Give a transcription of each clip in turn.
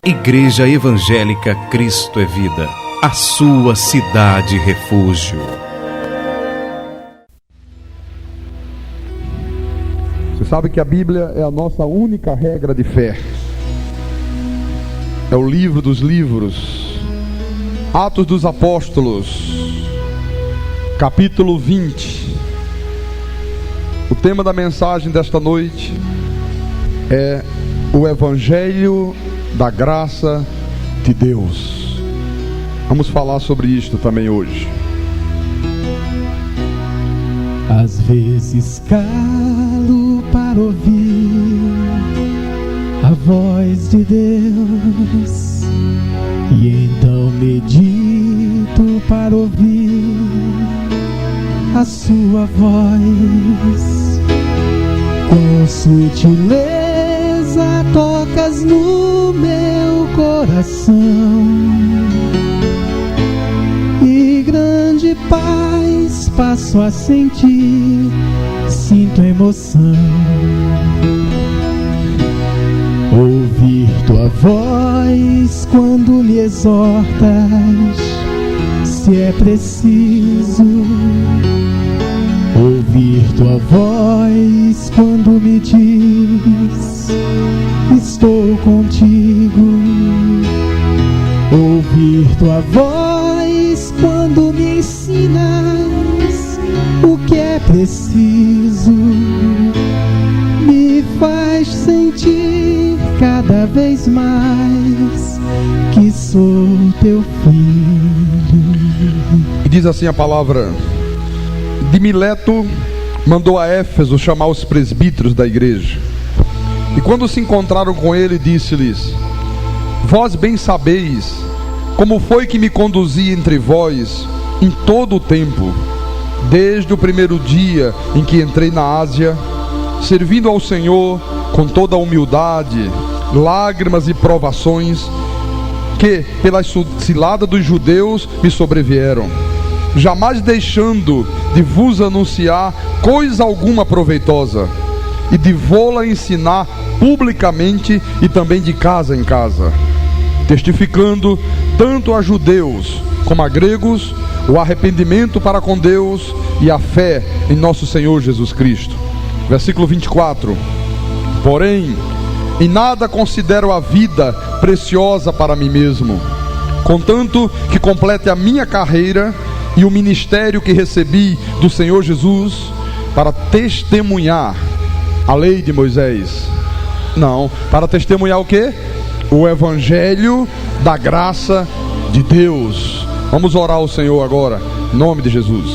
Igreja Evangélica Cristo é Vida, a sua cidade refúgio. Você sabe que a Bíblia é a nossa única regra de fé. É o livro dos livros. Atos dos Apóstolos, capítulo 20. O tema da mensagem desta noite é o Evangelho da graça de Deus. Vamos falar sobre isto também hoje. Às vezes calo para ouvir a voz de Deus, e então medito para ouvir a sua voz. Com sutileza tocas no meu coração, e grande paz passo a sentir, sinto emoção. Ouvir tua voz quando me exortas, se é preciso. Ouvir tua voz quando me diz: estou contigo. Ouvir tua voz quando me ensinas o que é preciso, me faz sentir cada vez mais que sou teu filho. E diz assim a palavra: de Mileto mandou a Éfeso chamar os presbíteros da igreja. E quando se encontraram com ele, disse-lhes: vós bem sabeis como foi que me conduzi entre vós em todo o tempo, desde o primeiro dia em que entrei na Ásia, servindo ao Senhor com toda a humildade, lágrimas e provações que pela cilada dos judeus me sobrevieram, jamais deixando de vos anunciar coisa alguma proveitosa, e de vô-la ensinar publicamente e também de casa em casa, testificando tanto a judeus como a gregos o arrependimento para com Deus e a fé em nosso Senhor Jesus Cristo. Versículo 24: porém, em nada considero a vida preciosa para mim mesmo, contanto que complete a minha carreira e o ministério que recebi do Senhor Jesus, para testemunhar a lei de Moisés. Não, para testemunhar o quê? O Evangelho da graça de Deus. Vamos orar ao Senhor agora, em nome de Jesus.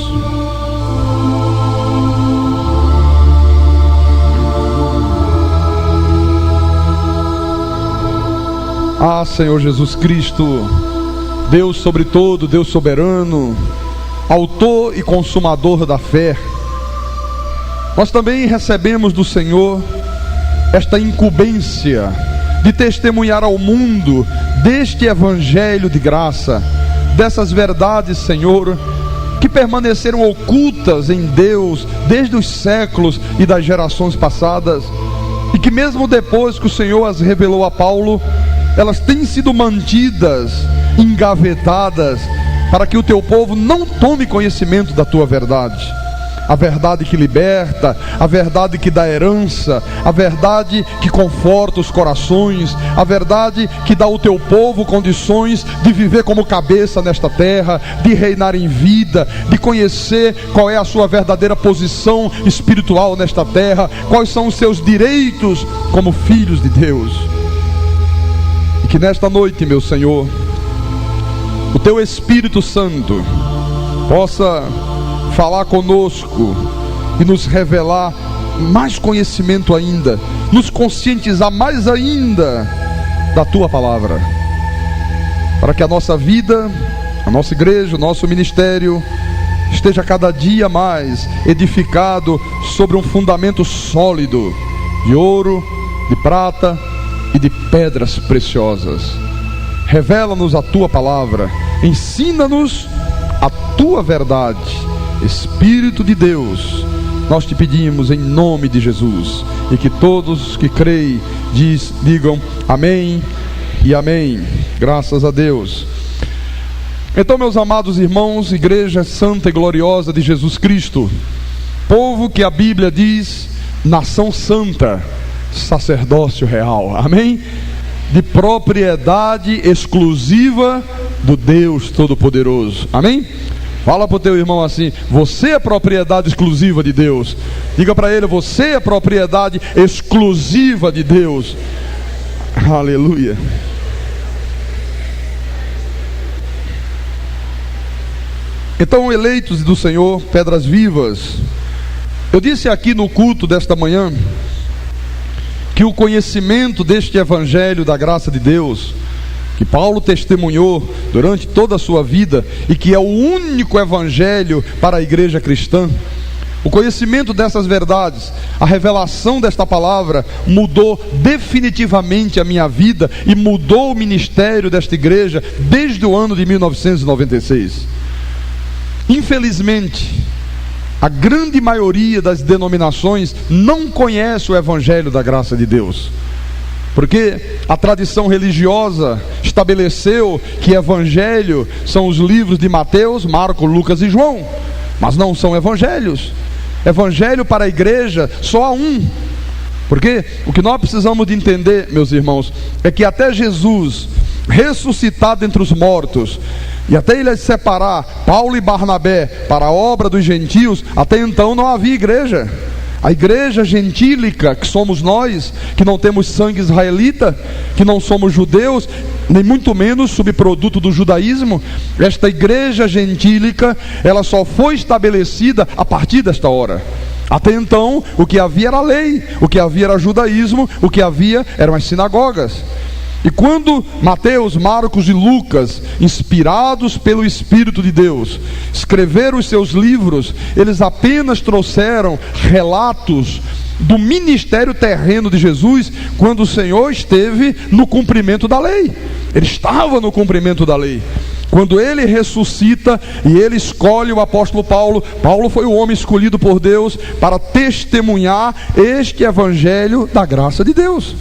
Ah, Senhor Jesus Cristo, Deus sobre todo, Deus soberano, autor e consumador da fé, nós também recebemos do Senhor esta incumbência de testemunhar ao mundo deste Evangelho de graça, dessas verdades, Senhor, que permaneceram ocultas em Deus desde os séculos e das gerações passadas, e que mesmo depois que o Senhor as revelou a Paulo, elas têm sido mantidas, engavetadas, para que o teu povo não tome conhecimento da tua verdade. A verdade que liberta, a verdade que dá herança, a verdade que conforta os corações, a verdade que dá ao teu povo condições de viver como cabeça nesta terra, de reinar em vida, de conhecer qual é a sua verdadeira posição espiritual nesta terra, quais são os seus direitos como filhos de Deus. E que nesta noite, meu Senhor, o teu Espírito Santo possa falar conosco e nos revelar mais conhecimento ainda, nos conscientizar mais ainda da tua palavra, para que a nossa vida, a nossa igreja, o nosso ministério esteja cada dia mais edificado sobre um fundamento sólido de ouro, de prata e de pedras preciosas. Revela-nos a tua palavra, ensina-nos a tua verdade. Espírito de Deus, nós te pedimos em nome de Jesus, e que todos que creem digam amém e amém. Graças a Deus. Então, meus amados irmãos, Igreja Santa e Gloriosa de Jesus Cristo, povo que a Bíblia diz, nação santa, sacerdócio real, amém? De propriedade exclusiva do Deus Todo-Poderoso, amém? Fala para o teu irmão assim: você é propriedade exclusiva de Deus. Diga para ele: você é propriedade exclusiva de Deus. Aleluia. Então, eleitos do Senhor, pedras vivas, eu disse aqui no culto desta manhã que o conhecimento deste Evangelho da graça de Deus, que Paulo testemunhou durante toda a sua vida e que é o único Evangelho para a igreja cristã, o conhecimento dessas verdades, a revelação desta palavra mudou definitivamente a minha vida e mudou o ministério desta igreja desde o ano de 1996. Infelizmente, a grande maioria das denominações não conhece o Evangelho da graça de Deus, porque a tradição religiosa estabeleceu que Evangelho são os livros de Mateus, Marcos, Lucas e João, mas não são evangelhos. Evangelho para a igreja só há um. Porque o que nós precisamos de entender, meus irmãos, é que até Jesus ressuscitado entre os mortos, e até ele separar Paulo e Barnabé para a obra dos gentios, até então não havia igreja. A igreja gentílica, que somos nós, que não temos sangue israelita, que não somos judeus, nem muito menos subproduto do judaísmo, esta igreja gentílica, ela só foi estabelecida a partir desta hora. Até então, o que havia era a lei, o que havia era judaísmo, o que havia eram as sinagogas. E quando Mateus, Marcos e Lucas, inspirados pelo Espírito de Deus, escreveram os seus livros, eles apenas trouxeram relatos do ministério terreno de Jesus, quando o Senhor esteve no cumprimento da lei. Ele estava no cumprimento da lei. Quando ele ressuscita e ele escolhe o apóstolo Paulo, Paulo foi o homem escolhido por Deus para testemunhar este Evangelho da graça de Deus.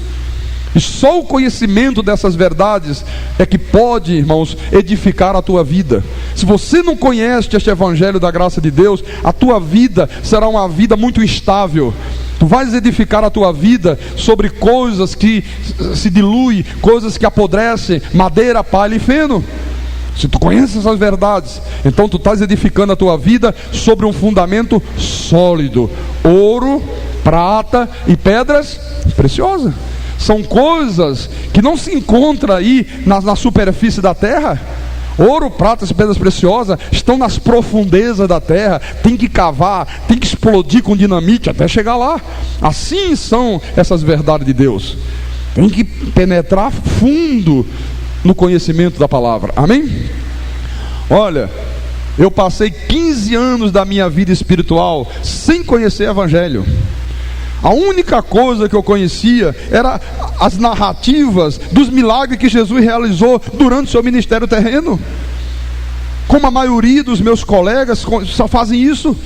E só o conhecimento dessas verdades é que pode, irmãos, edificar a tua vida. Se você não conhece este Evangelho da graça de Deus, a tua vida será uma vida muito instável. Tu vais edificar a tua vida sobre coisas que se diluem, coisas que apodrecem, madeira, palha e feno. Se tu conheces essas verdades, então tu estás edificando a tua vida sobre um fundamento sólido: ouro, prata e pedras preciosas. São coisas que não se encontram aí na superfície da terra. Ouro, prata e pedras preciosas estão nas profundezas da terra. Tem que cavar, tem que explodir com dinamite até chegar lá. Assim são essas verdades de Deus. Tem que penetrar fundo no conhecimento da palavra, amém? Olha, eu passei 15 anos da minha vida espiritual sem conhecer o Evangelho. A única coisa que eu conhecia era as narrativas dos milagres que Jesus realizou durante o seu ministério terreno. Como a maioria dos meus colegas só fazem isso.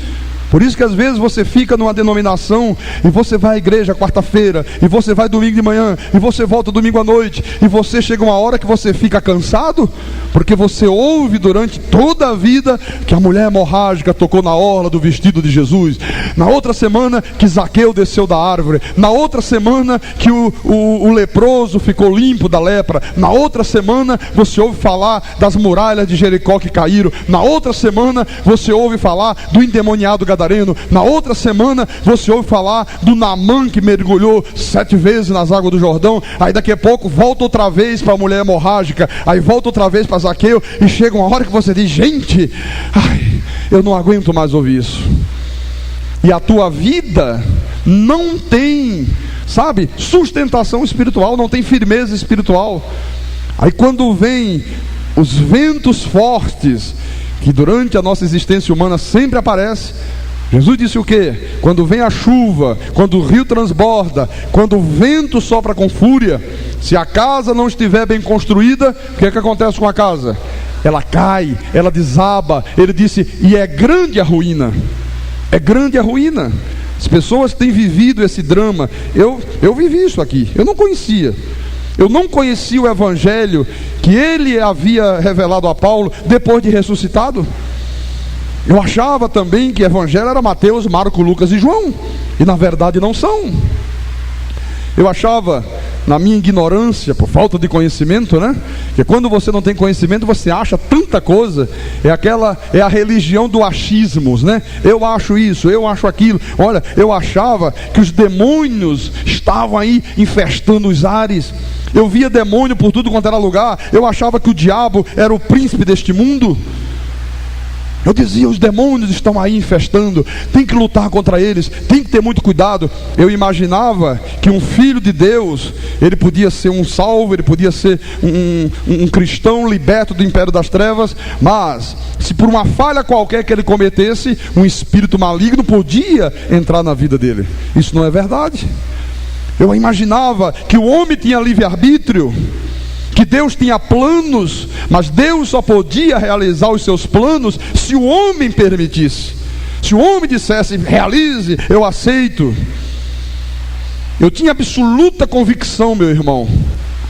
Por isso que às vezes você fica numa denominação e você vai à igreja quarta-feira, e você vai domingo de manhã, e você volta domingo à noite, e você chega uma hora que você fica cansado, porque você ouve durante toda a vida que a mulher hemorrágica tocou na orla do vestido de Jesus, na outra semana que Zaqueu desceu da árvore, na outra semana que o leproso ficou limpo da lepra, na outra semana você ouve falar das muralhas de Jericó que caíram, na outra semana você ouve falar do endemoniado gadareno, na outra semana você ouve falar do Naamã que mergulhou 7 vezes nas águas do Jordão, aí daqui a pouco volta outra vez para a mulher hemorrágica, aí volta outra vez para Zaqueu, e chega uma hora que você diz: gente, eu não aguento mais ouvir isso. E a tua vida não tem, sabe, sustentação espiritual, não tem firmeza espiritual. Aí quando vem os ventos fortes, que durante a nossa existência humana sempre aparece, Jesus disse o quê? Quando vem a chuva, quando o rio transborda, quando o vento sopra com fúria, se a casa não estiver bem construída, o que é que acontece com a casa? Ela cai, ela desaba. Ele disse, e é grande a ruína. É grande a ruína. As pessoas têm vivido esse drama. Eu vivi isso aqui, eu não conhecia. Eu não conhecia o evangelho que ele havia revelado a Paulo depois de ressuscitado. Eu achava também que o evangelho era Mateus, Marcos, Lucas e João, e na verdade não são. Eu achava, na minha ignorância, por falta de conhecimento, né, que quando você não tem conhecimento, você acha tanta coisa. É a religião do achismos, né? Eu acho isso, eu acho aquilo. Olha, eu achava que os demônios estavam aí infestando os ares. Eu via demônio por tudo quanto era lugar. Eu achava que o diabo era o príncipe deste mundo. Eu dizia, os demônios estão aí infestando, tem que lutar contra eles, tem que ter muito cuidado. Eu imaginava que um filho de Deus, ele podia ser um salvo, ele podia ser um cristão liberto do império das trevas, mas se por uma falha qualquer que ele cometesse, um espírito maligno podia entrar na vida dele. Isso não é verdade. Eu imaginava que o homem tinha livre-arbítrio, que Deus tinha planos, mas Deus só podia realizar os seus planos se o homem permitisse. Se o homem dissesse, realize, eu aceito. Eu tinha absoluta convicção, meu irmão,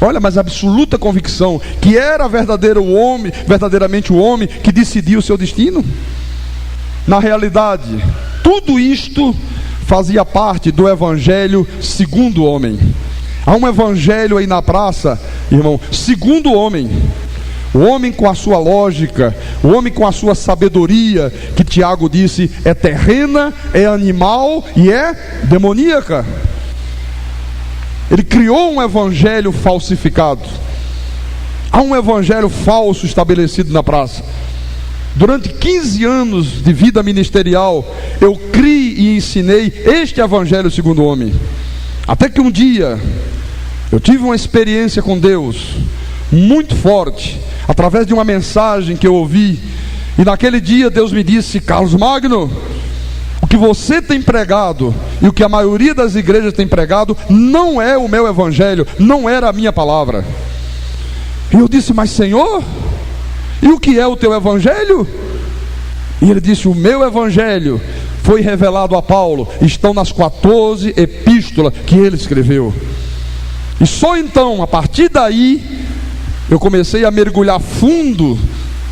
olha, mas absoluta convicção, que era verdadeiramente o homem que decidia o seu destino. Na realidade, tudo isto fazia parte do evangelho segundo o homem. Há um evangelho aí na praça, irmão, segundo o homem. O homem com a sua lógica, o homem com a sua sabedoria, que Tiago disse, é terrena, é animal e é demoníaca. Ele criou um evangelho falsificado. Há um evangelho falso estabelecido na praça. Durante 15 anos de vida ministerial, eu criei e ensinei este evangelho segundo o homem. Até que um dia eu tive uma experiência com Deus muito forte, através de uma mensagem que eu ouvi. E naquele dia Deus me disse, Carlos Magno, o que você tem pregado e o que a maioria das igrejas tem pregado não é o meu evangelho, não era a minha palavra. E eu disse, mas Senhor, e o que é o teu evangelho? E ele disse, o meu evangelho foi revelado a Paulo, estão nas 14 epístolas que ele escreveu. E só então, a partir daí, eu comecei a mergulhar fundo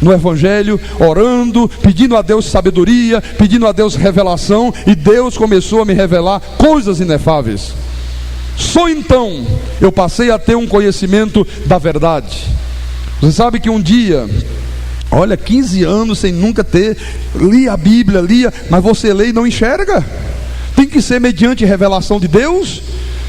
no evangelho, orando, pedindo a Deus sabedoria, pedindo a Deus revelação, e Deus começou a me revelar coisas inefáveis. Só então eu passei a ter um conhecimento da verdade. Você sabe que um dia, olha, 15 anos sem nunca ter, lia a Bíblia, mas você lê e não enxerga. Tem que ser mediante revelação de Deus.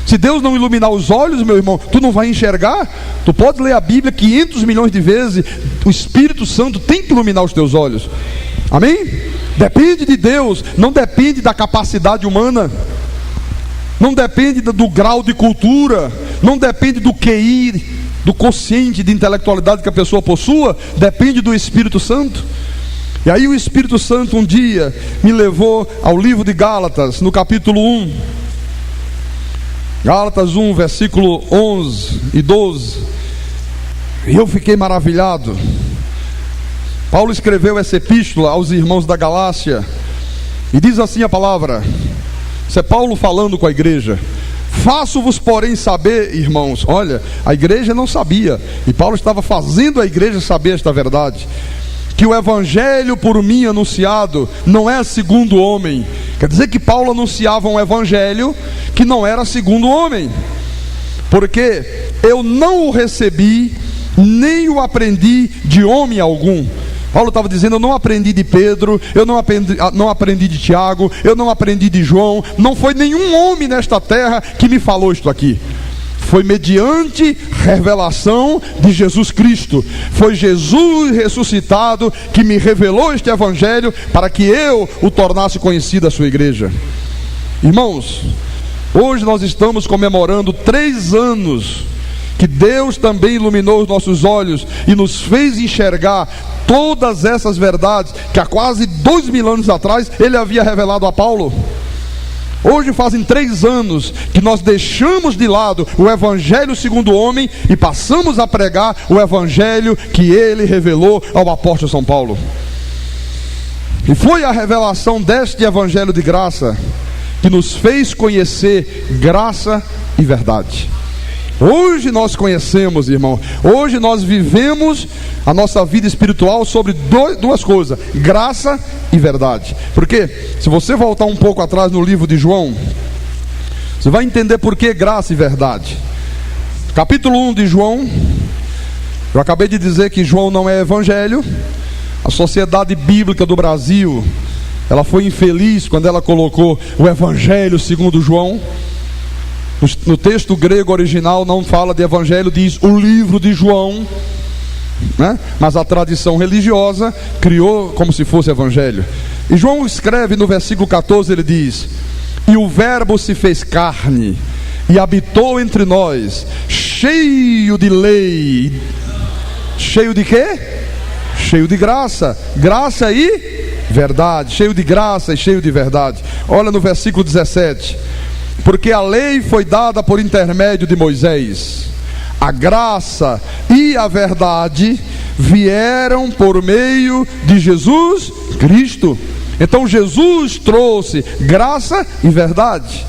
Se Deus não iluminar os olhos, meu irmão, tu não vai enxergar. Tu pode ler a Bíblia 500 milhões de vezes, o Espírito Santo tem que iluminar os teus olhos. Amém? Depende de Deus, não depende da capacidade humana, não depende do grau de cultura, não depende do QI, do quociente de intelectualidade que a pessoa possua, depende do Espírito Santo. E aí o Espírito Santo um dia me levou ao livro de Gálatas, no capítulo 1. Gálatas 1, versículo 11 e 12. E eu fiquei maravilhado. Paulo escreveu essa epístola aos irmãos da Galácia, e diz assim a palavra. Isso é Paulo falando com a igreja. Faço-vos, porém, saber, irmãos. Olha, a igreja não sabia, e Paulo estava fazendo a igreja saber esta verdade, que o evangelho por mim anunciado não é segundo o homem. Quer dizer que Paulo anunciava um evangelho que não era segundo o homem, porque eu não o recebi, nem o aprendi de homem algum. Paulo estava dizendo, eu não aprendi de Pedro, eu não aprendi de Tiago, eu não aprendi de João. Não foi nenhum homem nesta terra que me falou isto aqui. Foi mediante revelação de Jesus Cristo. Foi Jesus ressuscitado que me revelou este evangelho, para que eu o tornasse conhecido à sua igreja. Irmãos, hoje nós estamos comemorando 3 anos que Deus também iluminou os nossos olhos e nos fez enxergar todas essas verdades que há quase 2000 anos atrás Ele havia revelado a Paulo. Hoje fazem 3 anos que nós deixamos de lado o evangelho segundo o homem e passamos a pregar o evangelho que ele revelou ao apóstolo São Paulo. E foi a revelação deste evangelho de graça que nos fez conhecer graça e verdade. Hoje nós conhecemos, irmão, hoje nós vivemos a nossa vida espiritual sobre duas coisas: graça e verdade. Porque se você voltar um pouco atrás no livro de João, você vai entender por que graça e verdade. Capítulo 1 de João, eu acabei de dizer que João não é evangelho. A Sociedade Bíblica do Brasil, ela foi infeliz quando ela colocou o Evangelho segundo João. No texto grego original não fala de evangelho, diz o livro de João, né? Mas a tradição religiosa criou como se fosse evangelho. E João escreve no versículo 14, ele diz: e o verbo se fez carne e habitou entre nós, cheio de lei. Cheio de quê? Cheio de graça. Graça e verdade. Cheio de graça e cheio de verdade. Olha no versículo 17: porque a lei foi dada por intermédio de Moisés, a graça e a verdade vieram por meio de Jesus Cristo. Então Jesus trouxe graça e verdade.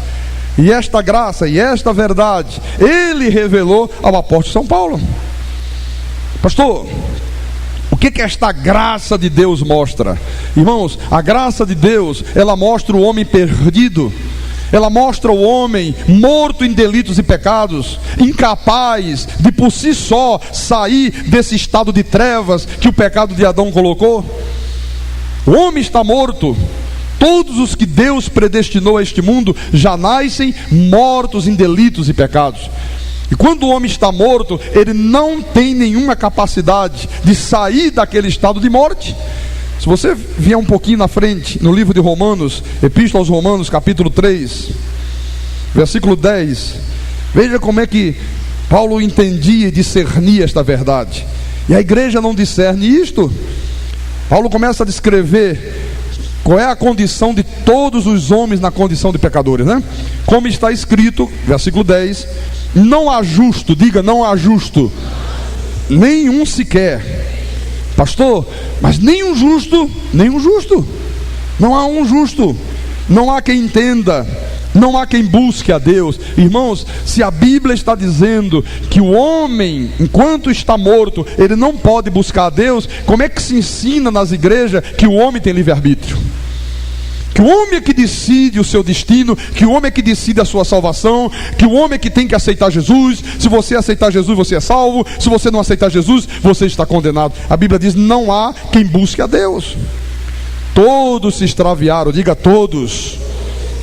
E esta graça e esta verdade ele revelou ao apóstolo São Paulo. Pastor, o que esta graça de Deus mostra? Irmãos, a graça de Deus, ela mostra o homem perdido. Ela mostra o homem morto em delitos e pecados, incapaz de por si só sair desse estado de trevas que o pecado de Adão colocou. O homem está morto. Todos os que Deus predestinou a este mundo já nascem mortos em delitos e pecados. E quando o homem está morto, ele não tem nenhuma capacidade de sair daquele estado de morte. Se você vier um pouquinho na frente, no livro de Romanos, Epístola aos Romanos, capítulo 3, versículo 10, veja como é que Paulo entendia e discernia esta verdade. E a igreja não discerne isto. Paulo começa a descrever qual é a condição de todos os homens na condição de pecadores, né? Como está escrito, versículo 10: não há justo, diga, não há justo, nenhum sequer. Pastor, mas nenhum justo, não há um justo, não há quem entenda, não há quem busque a Deus. Irmãos, se a Bíblia está dizendo que o homem, enquanto está morto, ele não pode buscar a Deus, como é que se ensina nas igrejas que o homem tem livre-arbítrio? Que o homem é que decide o seu destino, que o homem é que decide a sua salvação, que o homem é que tem que aceitar Jesus. Se você aceitar Jesus, você é salvo. Se você não aceitar Jesus, você está condenado. A Bíblia diz: não há quem busque a Deus. Todos se extraviaram, diga todos.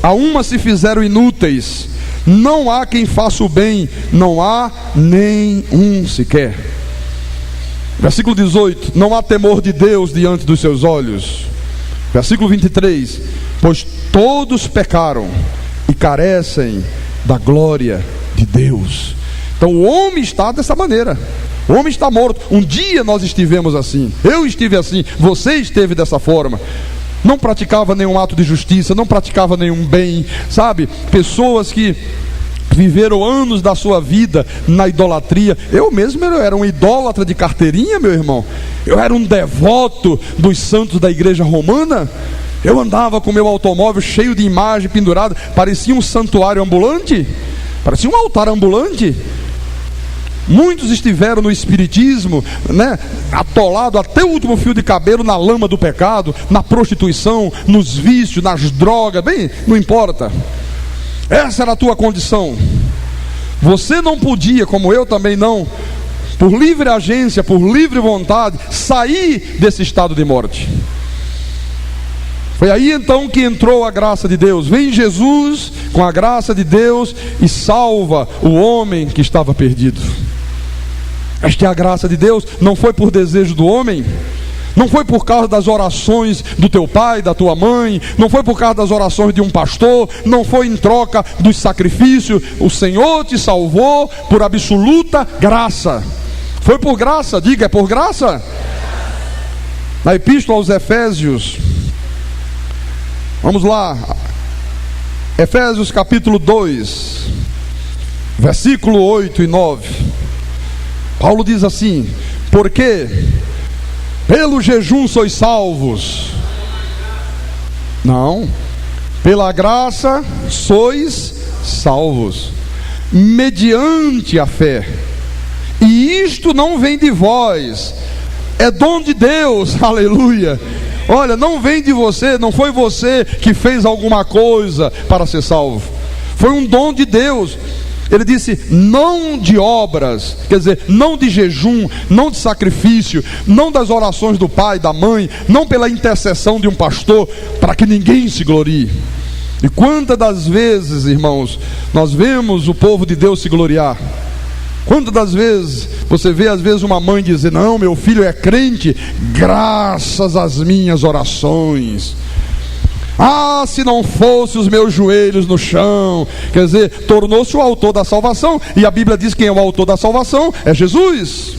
A uma se fizeram inúteis. Não há quem faça o bem, não há nem um sequer. Versículo 18: não há temor de Deus diante dos seus olhos. Versículo 23: pois todos pecaram e carecem da glória de Deus. Então o homem está dessa maneira. O homem está morto. Um dia nós estivemos assim. Eu estive assim. Você esteve dessa forma. Não praticava nenhum ato de justiça, não praticava nenhum bem, sabe? Pessoas que viveram anos da sua vida na idolatria. Eu mesmo era um idólatra de carteirinha, meu irmão. Eu era um devoto dos santos da igreja romana. Eu andava com meu automóvel cheio de imagem pendurada, parecia um santuário ambulante, parecia um altar ambulante. Muitos estiveram no espiritismo, né, atolado até o último fio de cabelo na lama do pecado, na prostituição, nos vícios, nas drogas, bem, não importa. Essa era a tua condição. Você não podia, como eu também não, por livre agência, por livre vontade, sair desse estado de morte. Foi aí então que entrou a graça de Deus. Vem Jesus com a graça de Deus e salva o homem que estava perdido. Esta é a graça de Deus. Não foi por desejo do homem, não foi por causa das orações do teu pai, da tua mãe, não foi por causa das orações de um pastor, não foi em troca dos sacrifícios. O Senhor te salvou por absoluta graça. Foi por graça, diga, é por graça. Na Epístola aos Efésios, vamos lá, Efésios capítulo 2, versículo 8 e 9. Paulo diz assim: porque pelo jejum sois salvos. Não, pela graça sois salvos. mediante a fé. E isto não vem de vós, é dom de Deus, aleluia. Olha, não vem de você, não foi você que fez alguma coisa para ser salvo, foi um dom de Deus. Ele disse, não de obras, quer dizer, não de jejum, não de sacrifício, não das orações do pai, da mãe, não pela intercessão de um pastor, para que ninguém se glorie. E quantas das vezes, irmãos, nós vemos o povo de Deus se gloriar? Quantas das vezes você vê às vezes uma mãe dizer, não, meu filho é crente graças às minhas orações. Ah, se não fosse os meus joelhos no chão. Quer dizer, tornou-se o autor da salvação. E a Bíblia diz que quem é o autor da salvação é Jesus.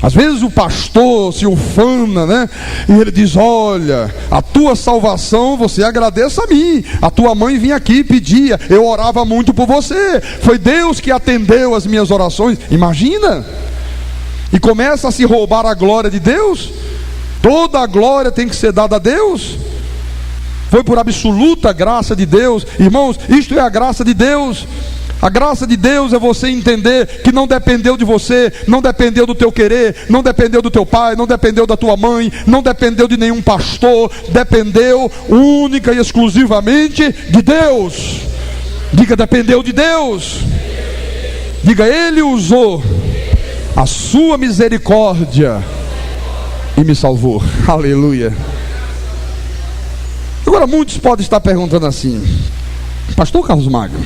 Às vezes o pastor se ufana, né? E ele diz, olha, a tua salvação você agradeça a mim. A tua mãe vinha aqui e pedia, eu orava muito por você, foi Deus que atendeu as minhas orações. Imagina. E começa a se roubar a glória de Deus. Toda a glória tem que ser dada a Deus. Foi por absoluta graça de Deus. Irmãos, isto é a graça de Deus. A graça de Deus é você entender que não dependeu de você, não dependeu do teu querer, não dependeu do teu pai, não dependeu da tua mãe, não dependeu de nenhum pastor, dependeu única e exclusivamente de Deus. Diga, dependeu de Deus. Diga, Ele usou a sua misericórdia e me salvou. Aleluia. Agora muitos podem estar perguntando assim, pastor Carlos Magno,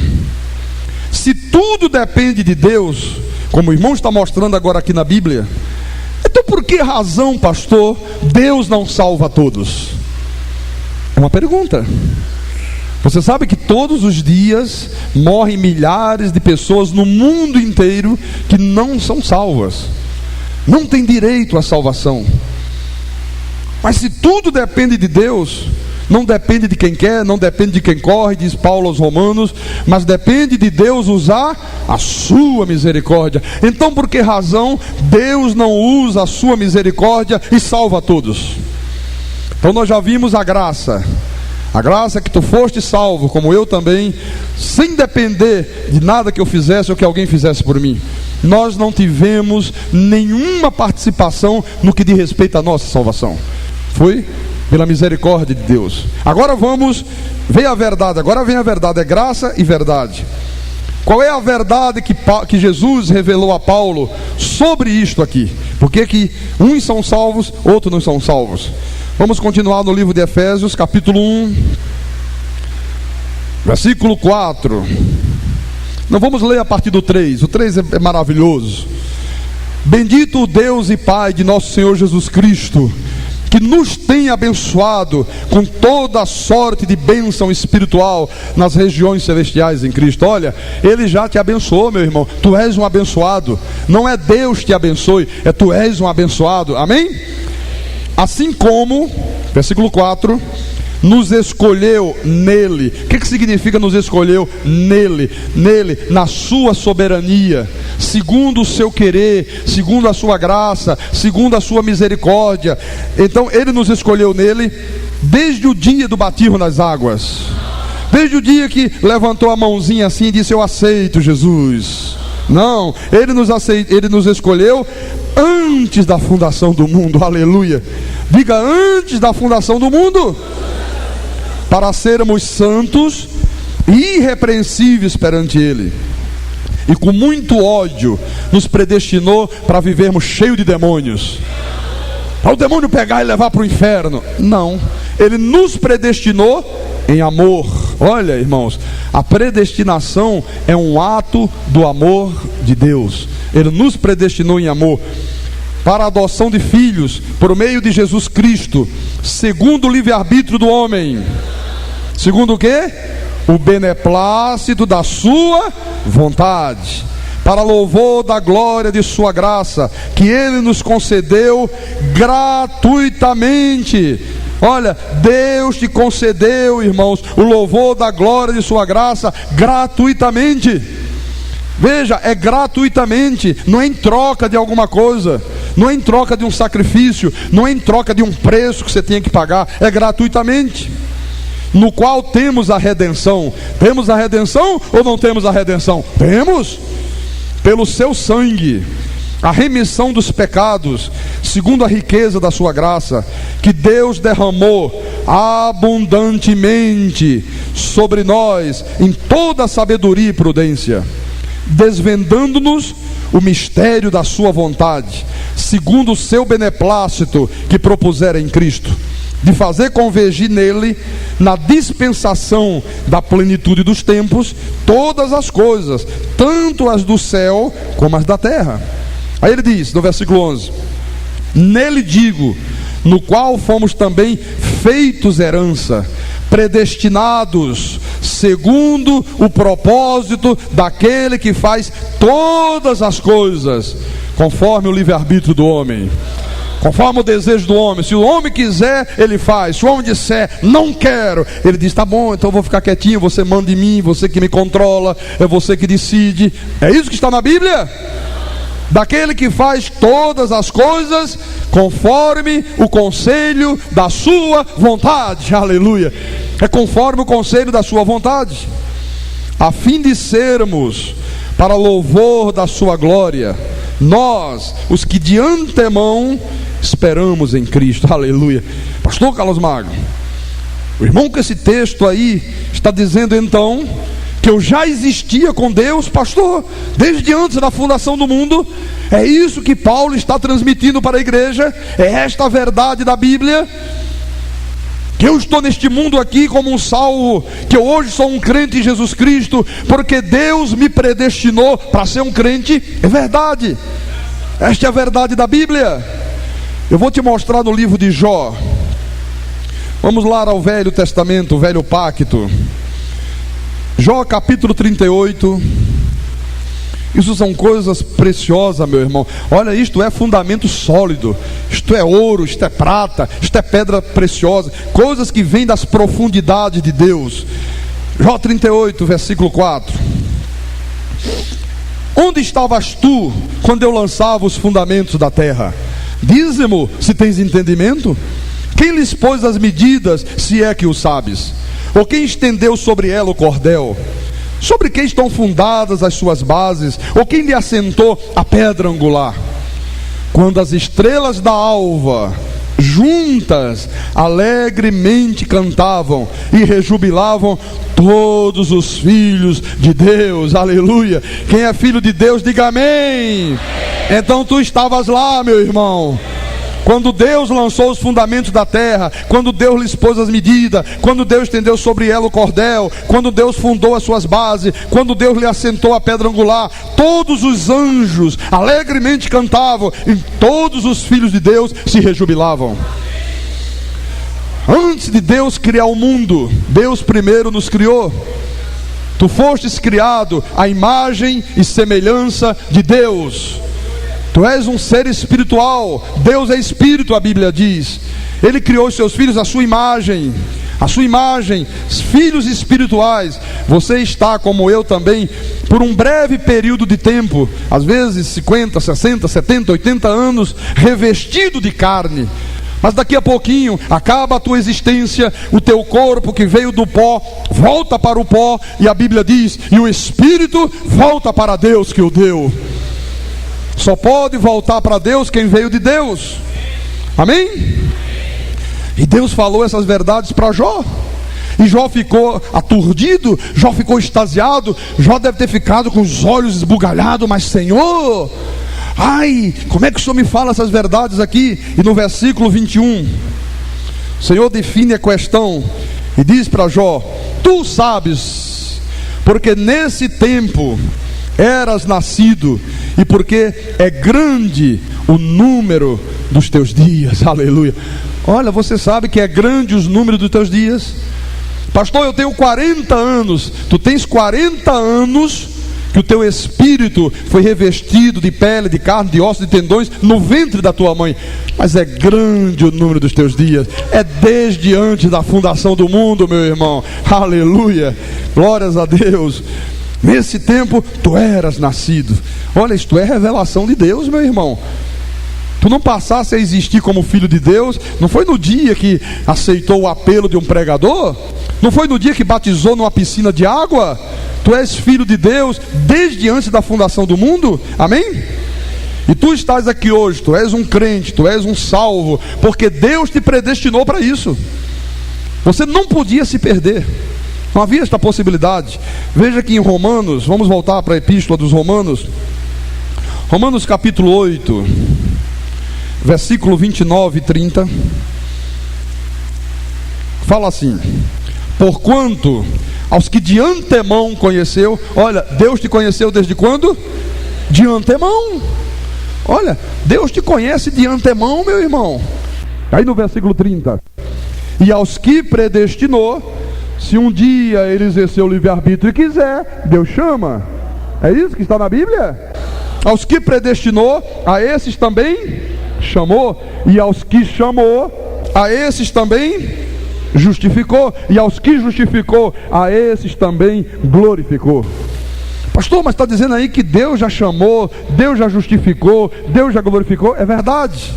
se tudo depende de Deus, como o irmão está mostrando agora aqui na Bíblia, então por que razão, pastor, Deus não salva todos? É uma pergunta. Você sabe que todos os dias morrem milhares de pessoas no mundo inteiro que não são salvas, não têm direito à salvação. Mas se tudo depende de Deus, não depende de quem quer, não depende de quem corre, diz Paulo aos Romanos, mas depende de Deus usar a sua misericórdia. Então por que razão Deus não usa a sua misericórdia e salva a todos? Então nós já vimos a graça que tu foste salvo, como eu também, sem depender de nada que eu fizesse ou que alguém fizesse por mim. Nós não tivemos nenhuma participação no que diz respeito à nossa salvação. Foi pela misericórdia de Deus. Agora vamos ver a verdade. Agora vem a verdade, é graça e verdade. Qual é a verdade que Jesus revelou a Paulo sobre isto aqui? Por que uns são salvos, outros não são salvos? Vamos continuar no livro de Efésios, capítulo 1, versículo 4. Não vamos ler a partir do 3. O 3 é maravilhoso. Bendito o Deus e Pai de nosso Senhor Jesus Cristo, que nos tem abençoado com toda a sorte de bênção espiritual nas regiões celestiais em Cristo. Olha, Ele já te abençoou, meu irmão. Tu és um abençoado. Não é Deus que te abençoe, é tu és um abençoado. Amém? Assim como, versículo 4, nos escolheu nele. O que significa nos escolheu nele? Nele, na sua soberania, segundo o seu querer, segundo a sua graça, segundo a sua misericórdia. Então ele nos escolheu nele desde o dia do batismo nas águas, desde o dia que levantou a mãozinha assim e disse, eu aceito Jesus. Não, ele nos escolheu antes da fundação do mundo. Aleluia. Diga, antes da fundação do mundo, para sermos santos e irrepreensíveis perante Ele. E com muito ódio nos predestinou para vivermos cheio de demônios, para o demônio pegar e levar para o inferno. Não, Ele nos predestinou em amor. Olha, irmãos, a predestinação é um ato do amor de Deus. Ele nos predestinou em amor para a adoção de filhos por meio de Jesus Cristo, segundo o livre-arbítrio do homem. Segundo o quê? O beneplácito da sua vontade, para louvor da glória de sua graça, que Ele nos concedeu gratuitamente. Olha, Deus te concedeu, irmãos, o louvor da glória de sua graça gratuitamente. Veja, é gratuitamente, não é em troca de alguma coisa, não é em troca de um sacrifício, não é em troca de um preço que você tenha que pagar, é gratuitamente. no qual temos a redenção. Temos a redenção ou não temos a redenção? Temos. Pelo seu sangue, a remissão dos pecados, segundo a riqueza da sua graça, que Deus derramou abundantemente sobre nós, em toda sabedoria e prudência, desvendando-nos o mistério da sua vontade, segundo o seu beneplácito que propusera em Cristo, de fazer convergir nele, na dispensação da plenitude dos tempos, todas as coisas, tanto as do céu como as da terra. Aí ele diz, no versículo 11: nele digo, no qual fomos também feitos herança, predestinados segundo o propósito daquele que faz todas as coisas conforme o livre-arbítrio do homem, conforme o desejo do homem. Se o homem quiser, ele faz. Se o homem disser, não quero, ele diz, tá bom, então eu vou ficar quietinho, você manda em mim, você que me controla, é você que decide. É isso que está na Bíblia? Daquele que faz todas as coisas conforme o conselho da sua vontade. Aleluia. É conforme o conselho da sua vontade, a fim de sermos para louvor da sua glória, nós, os que de antemão esperamos em Cristo. Aleluia. Pastor Carlos Magno, o irmão com esse texto aí está dizendo então que eu já existia com Deus, pastor, desde antes da fundação do mundo. É isso que Paulo está transmitindo para a igreja? É esta a verdade da Bíblia? Que eu estou neste mundo aqui como um salvo, que eu hoje sou um crente em Jesus Cristo, porque Deus me predestinou para ser um crente? É verdade. Esta é a verdade da Bíblia. Eu vou te mostrar no livro de Jó. Vamos lá ao Velho Testamento, o Velho Pacto. Jó capítulo 38. Isso são coisas preciosas, meu irmão. Olha, isto é fundamento sólido. Isto é ouro, isto é prata, isto é pedra preciosa. Coisas que vêm das profundidades de Deus. Jó 38, versículo 4. Onde estavas tu quando eu lançava os fundamentos da terra? Dize-mo, se tens entendimento. Quem lhes pôs as medidas, se é que o sabes? Ou quem estendeu sobre ela o cordel? Sobre quem estão fundadas as suas bases? Ou quem lhe assentou a pedra angular? Quando as estrelas da alva juntas alegremente cantavam e rejubilavam todos os filhos de Deus. Aleluia. Quem é filho de Deus, diga amém. Então tu estavas lá, meu irmão, quando Deus lançou os fundamentos da terra, quando Deus lhes pôs as medidas, quando Deus estendeu sobre ela o cordel, quando Deus fundou as suas bases, quando Deus lhe assentou a pedra angular, todos os anjos alegremente cantavam e todos os filhos de Deus se rejubilavam. Antes de Deus criar o mundo, Deus primeiro nos criou. Tu fostes criado à imagem e semelhança de Deus. Tu és um ser espiritual. Deus é espírito, a Bíblia diz. Ele criou os seus filhos à sua imagem. A sua imagem, filhos espirituais. Você está, como eu também, por um breve período de tempo, às vezes 50, 60, 70, 80 anos, revestido de carne. Mas daqui a pouquinho acaba a tua existência, o teu corpo que veio do pó volta para o pó, e a Bíblia diz, e o espírito volta para Deus que o deu. Só pode voltar para Deus quem veio de Deus. Amém? E Deus falou essas verdades para Jó. E Jó ficou aturdido, Jó ficou extasiado, Jó deve ter ficado com os olhos esbugalhados. Mas Senhor, ai, como é que o Senhor me fala essas verdades aqui? E no versículo 21, o Senhor define a questão e diz para Jó: tu sabes, porque nesse tempo eras nascido, e porque é grande o número dos teus dias. Aleluia. Olha, você sabe que é grande os números dos teus dias? Pastor, eu tenho 40 anos. Tu tens 40 anos que o teu espírito foi revestido de pele, de carne, de ossos, de tendões no ventre da tua mãe. Mas é grande o número dos teus dias. É desde antes da fundação do mundo, meu irmão. Aleluia. Glórias a Deus. Nesse tempo tu eras nascido. Olha, isto é revelação de Deus, meu irmão. tu não passasse a existir como filho de Deus, não foi no dia que aceitou o apelo de um pregador? Não foi no dia que batizou numa piscina de água? Tu és filho de Deus desde antes da fundação do mundo, amém? E tu estás aqui hoje, tu és um crente, tu és um salvo, porque Deus te predestinou para isso. Você não podia se perder, não havia esta possibilidade. Veja que em Romanos, vamos voltar para a epístola dos Romanos, Romanos capítulo 8, versículo 29 e 30, fala assim: porquanto aos que de antemão conheceu, olha, Deus te conheceu desde quando? De antemão. Olha, Deus te conhece de antemão, meu irmão. Aí no versículo 30, e aos que predestinou, se um dia ele exercer o livre-arbítrio e quiser, Deus chama. É isso que está na Bíblia? Aos que predestinou, a esses também chamou. E aos que chamou, a esses também justificou. E aos que justificou, a esses também glorificou. Pastor, mas está dizendo aí que Deus já chamou, Deus já justificou, Deus já glorificou. É verdade.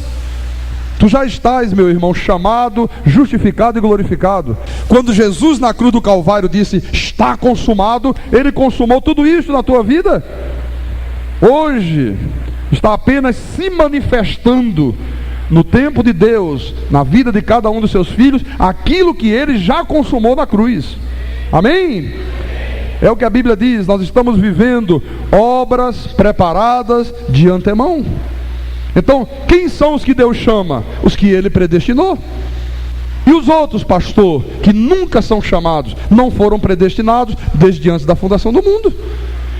Tu já estás, meu irmão, chamado, justificado e glorificado. Quando Jesus na cruz do Calvário disse, está consumado, Ele consumou tudo isso na tua vida. Hoje está apenas se manifestando no tempo de Deus, na vida de cada um dos seus filhos, aquilo que Ele já consumou na cruz. Amém? É o que a Bíblia diz, nós estamos vivendo obras preparadas de antemão. Então, quem são os que Deus chama? Os que Ele predestinou. E os outros, pastor, que nunca são chamados, não foram predestinados desde antes da fundação do mundo.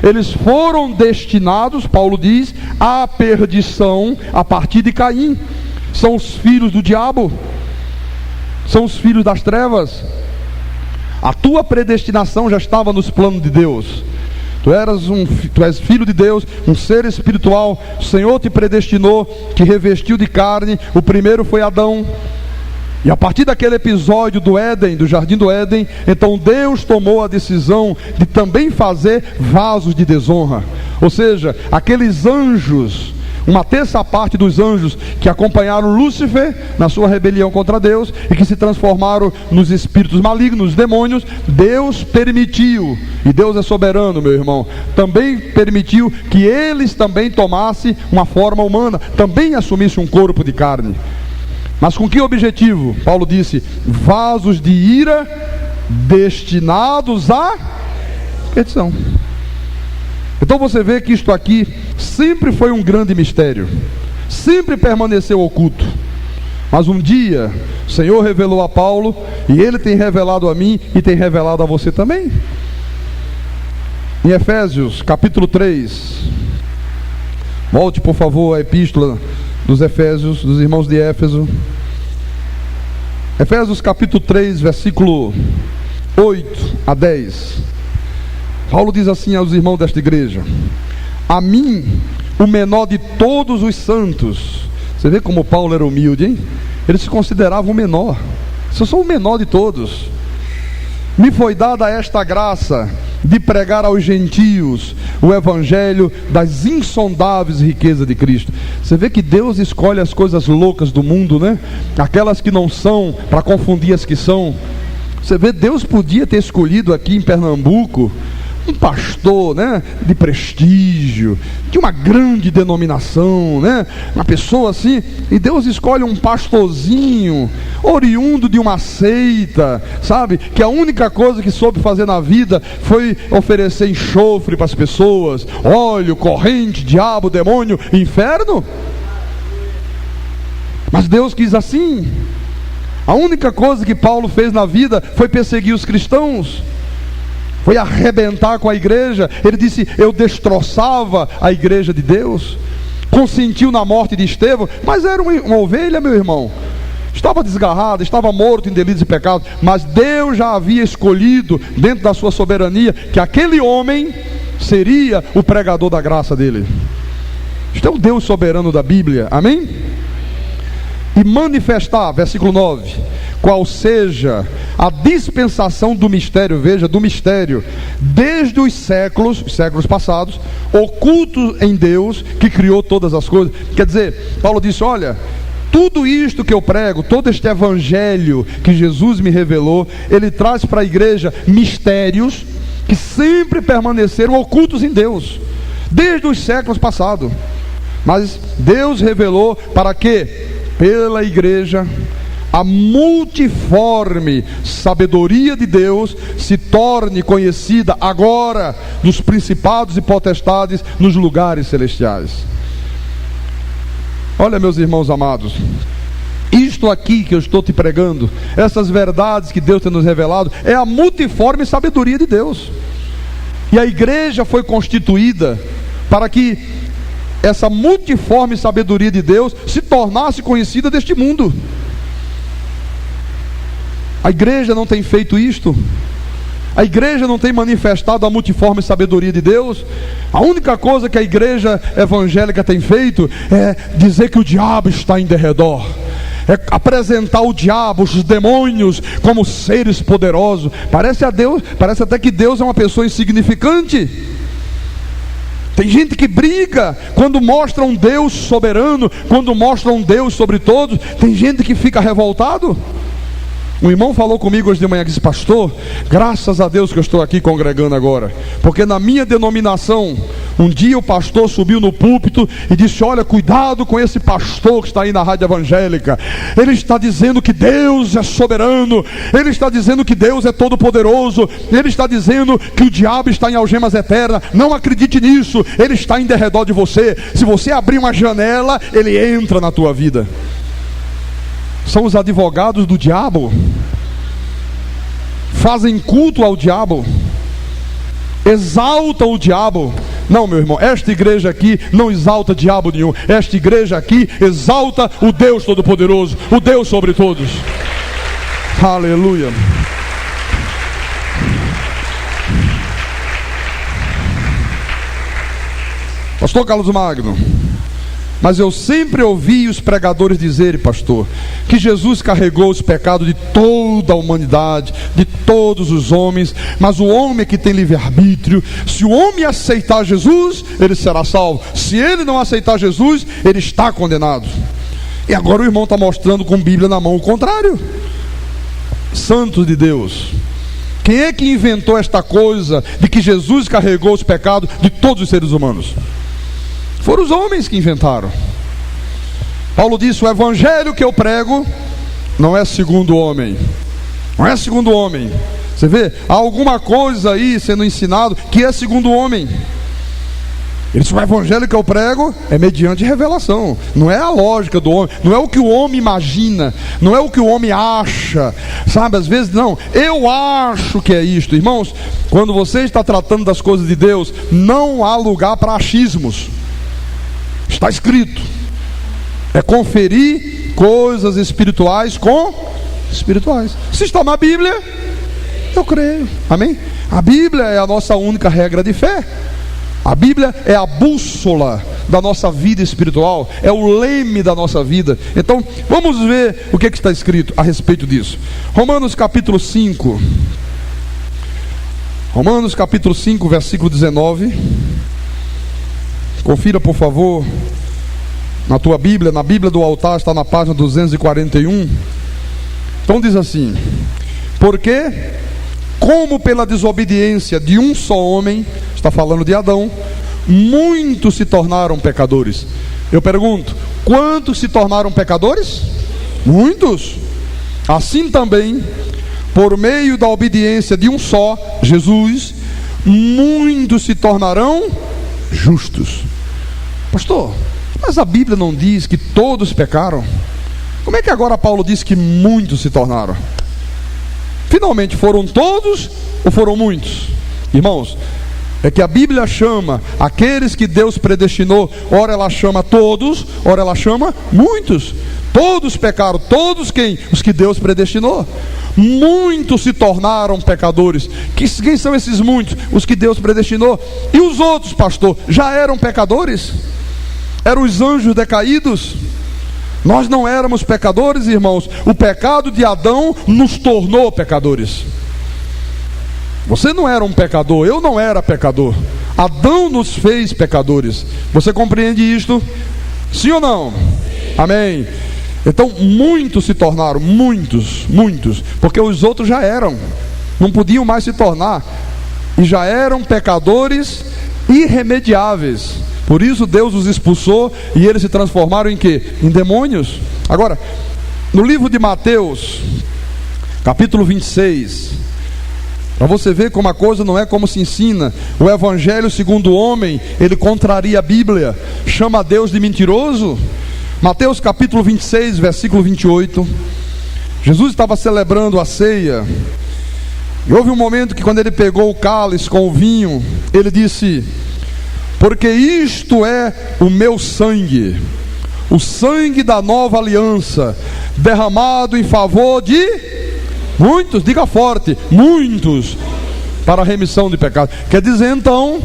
Eles foram destinados, Paulo diz, à perdição a partir de Caim. São os filhos do diabo, são os filhos das trevas. A tua predestinação já estava nos planos de Deus. Tu és filho de Deus, um ser espiritual. O Senhor te predestinou, te revestiu de carne. O primeiro foi Adão. E a partir daquele episódio do Éden, do jardim do Éden, então Deus tomou a decisão de também fazer vasos de desonra. Ou seja, aqueles anjos, uma terça parte dos anjos que acompanharam Lúcifer na sua rebelião contra Deus e que se transformaram nos espíritos malignos, demônios, Deus permitiu, e Deus é soberano, meu irmão, também permitiu que eles também tomassem uma forma humana, também assumissem um corpo de carne. Mas com que objetivo? Paulo disse, vasos de ira destinados à perdição. Então você vê que isto aqui sempre foi um grande mistério, sempre permaneceu oculto. Mas um dia o Senhor revelou a Paulo, e Ele tem revelado a mim e tem revelado a você também. Em Efésios capítulo 3, volte por favor à epístola dos Efésios, dos irmãos de Éfeso. Efésios capítulo 3, versículo 8 a 10. Paulo diz assim aos irmãos desta igreja: a mim, o menor de todos os santos. Você vê como Paulo era humilde, hein? Ele se considerava o menor. Eu sou o menor de todos. Me foi dada esta graça de pregar aos gentios o evangelho das insondáveis riquezas de Cristo. Você vê que Deus escolhe as coisas loucas do mundo, né? Aquelas que não são, para confundir as que são. Você vê, Deus podia ter escolhido aqui em Pernambuco um pastor, né, de prestígio, de uma grande denominação, né, uma pessoa assim, e Deus escolhe um pastorzinho, oriundo de uma seita, sabe, que a única coisa que soube fazer na vida foi oferecer enxofre para as pessoas, óleo, corrente, diabo, demônio, inferno. Mas Deus quis assim. A única coisa que Paulo fez na vida foi perseguir os cristãos, foi arrebentar com a igreja. Ele disse, eu destroçava a igreja de Deus. Consentiu na morte de Estevão, mas era uma ovelha, meu irmão. Estava desgarrado, estava morto em delitos e pecados, mas Deus já havia escolhido, dentro da sua soberania, que aquele homem seria o pregador da graça dele. Isto é o Deus soberano da Bíblia, amém? E manifestar, versículo 9, qual seja a dispensação do mistério, veja, do mistério, desde os séculos passados, oculto em Deus, que criou todas as coisas. Quer dizer, Paulo disse, olha, tudo isto que eu prego, todo este evangelho que Jesus me revelou, ele traz para a igreja mistérios que sempre permaneceram ocultos em Deus, desde os séculos passados. Mas Deus revelou para que, pela igreja, a multiforme sabedoria de Deus se torne conhecida agora dos principados e potestades nos lugares celestiais. Olha, meus irmãos amados, isto aqui que eu estou te pregando, essas verdades que Deus tem nos revelado, é a multiforme sabedoria de Deus. E a igreja foi constituída para que essa multiforme sabedoria de Deus se tornasse conhecida deste mundo. A igreja não tem feito isto. A igreja não tem manifestado a multiforme sabedoria de Deus. A única coisa que a igreja evangélica tem feito é dizer que o diabo está em derredor, é apresentar o diabo, os demônios, como seres poderosos. Parece até que Deus é uma pessoa insignificante. Tem gente que briga quando mostra um Deus soberano, quando mostra um Deus sobre todos. Tem gente que fica revoltado. Um irmão falou comigo hoje de manhã, disse, pastor, graças a Deus que eu estou aqui congregando agora, porque na minha denominação, um dia o pastor subiu no púlpito e disse, olha, cuidado com esse pastor que está aí na rádio evangélica, ele está dizendo que Deus é soberano, ele está dizendo que Deus é todo poderoso, ele está dizendo que o diabo está em algemas eternas. Não acredite nisso, ele está em derredor de você. Se você abrir uma janela, ele entra na tua vida. São os advogados do diabo, fazem culto ao diabo, exaltam o diabo. Não, meu irmão, esta igreja aqui não exalta diabo nenhum. Esta igreja aqui exalta o Deus Todo-Poderoso, o Deus sobre todos. Aleluia. Pastor Carlos Magno, mas eu sempre ouvi os pregadores dizerem, pastor, que Jesus carregou os pecados de toda a humanidade, de todos os homens, mas o homem é que tem livre-arbítrio. Se o homem aceitar Jesus, ele será salvo. Se ele não aceitar Jesus, ele está condenado. E agora o irmão está mostrando com Bíblia na mão o contrário. Santos de Deus, quem é que inventou esta coisa de que Jesus carregou os pecados de todos os seres humanos? Foram os homens que inventaram. Paulo disse, o evangelho que eu prego não é segundo o homem. Não é segundo o homem. Você vê, há alguma coisa aí sendo ensinado que é segundo o homem. Ele disse, o evangelho que eu prego é mediante revelação. Não é a lógica do homem, não é o que o homem imagina, não é o que o homem acha. Sabe, às vezes não, eu acho que é isto. Irmãos, quando você está tratando das coisas de Deus, não há lugar para achismos. Está escrito, é conferir coisas espirituais com espirituais. Se está na Bíblia, eu creio, amém? A Bíblia é a nossa única regra de fé. A Bíblia é a bússola da nossa vida espiritual, é o leme da nossa vida. Então, vamos ver o que está escrito a respeito disso. Romanos capítulo 5. Romanos capítulo 5, versículo 19. Confira, por favor, na tua Bíblia, na Bíblia do altar, está na página 241. Então diz assim: porque, como pela desobediência de um só homem, está falando de Adão, muitos se tornaram pecadores. Eu pergunto, quantos se tornaram pecadores? Muitos. Assim também, por meio da obediência de um só, Jesus, muitos se tornarão justos. Pastor, mas a Bíblia não diz que todos pecaram? Como é que agora Paulo diz que muitos se tornaram? Finalmente foram todos ou foram muitos? Irmãos, é que a Bíblia chama aqueles que Deus predestinou, ora ela chama todos, ora ela chama muitos. Todos pecaram, todos quem? Os que Deus predestinou. Muitos se tornaram pecadores. Quem são esses muitos? Os que Deus predestinou. E os outros, pastor, já eram pecadores? Eram os anjos decaídos? Nós não éramos pecadores, irmãos. O pecado de Adão nos tornou pecadores. Você não era um pecador, eu não era pecador. Adão nos fez pecadores. Você compreende isto? Sim ou não? Amém. Então muitos se tornaram, muitos, porque os outros já eram, não podiam mais se tornar, e já eram pecadores irremediáveis. Por isso Deus os expulsou, e eles se transformaram em quê? Em demônios. Agora, no livro de Mateus, capítulo 26, para você ver como a coisa não é como se ensina. O evangelho segundo o homem, ele contraria a Bíblia, chama Deus de mentiroso. Mateus capítulo 26, versículo 28. Jesus estava celebrando a ceia, e houve um momento que, quando ele pegou o cálice com o vinho, ele disse: porque isto é o meu sangue, o sangue da nova aliança, derramado em favor de muitos, diga forte, muitos, para a remissão de pecados. Quer dizer então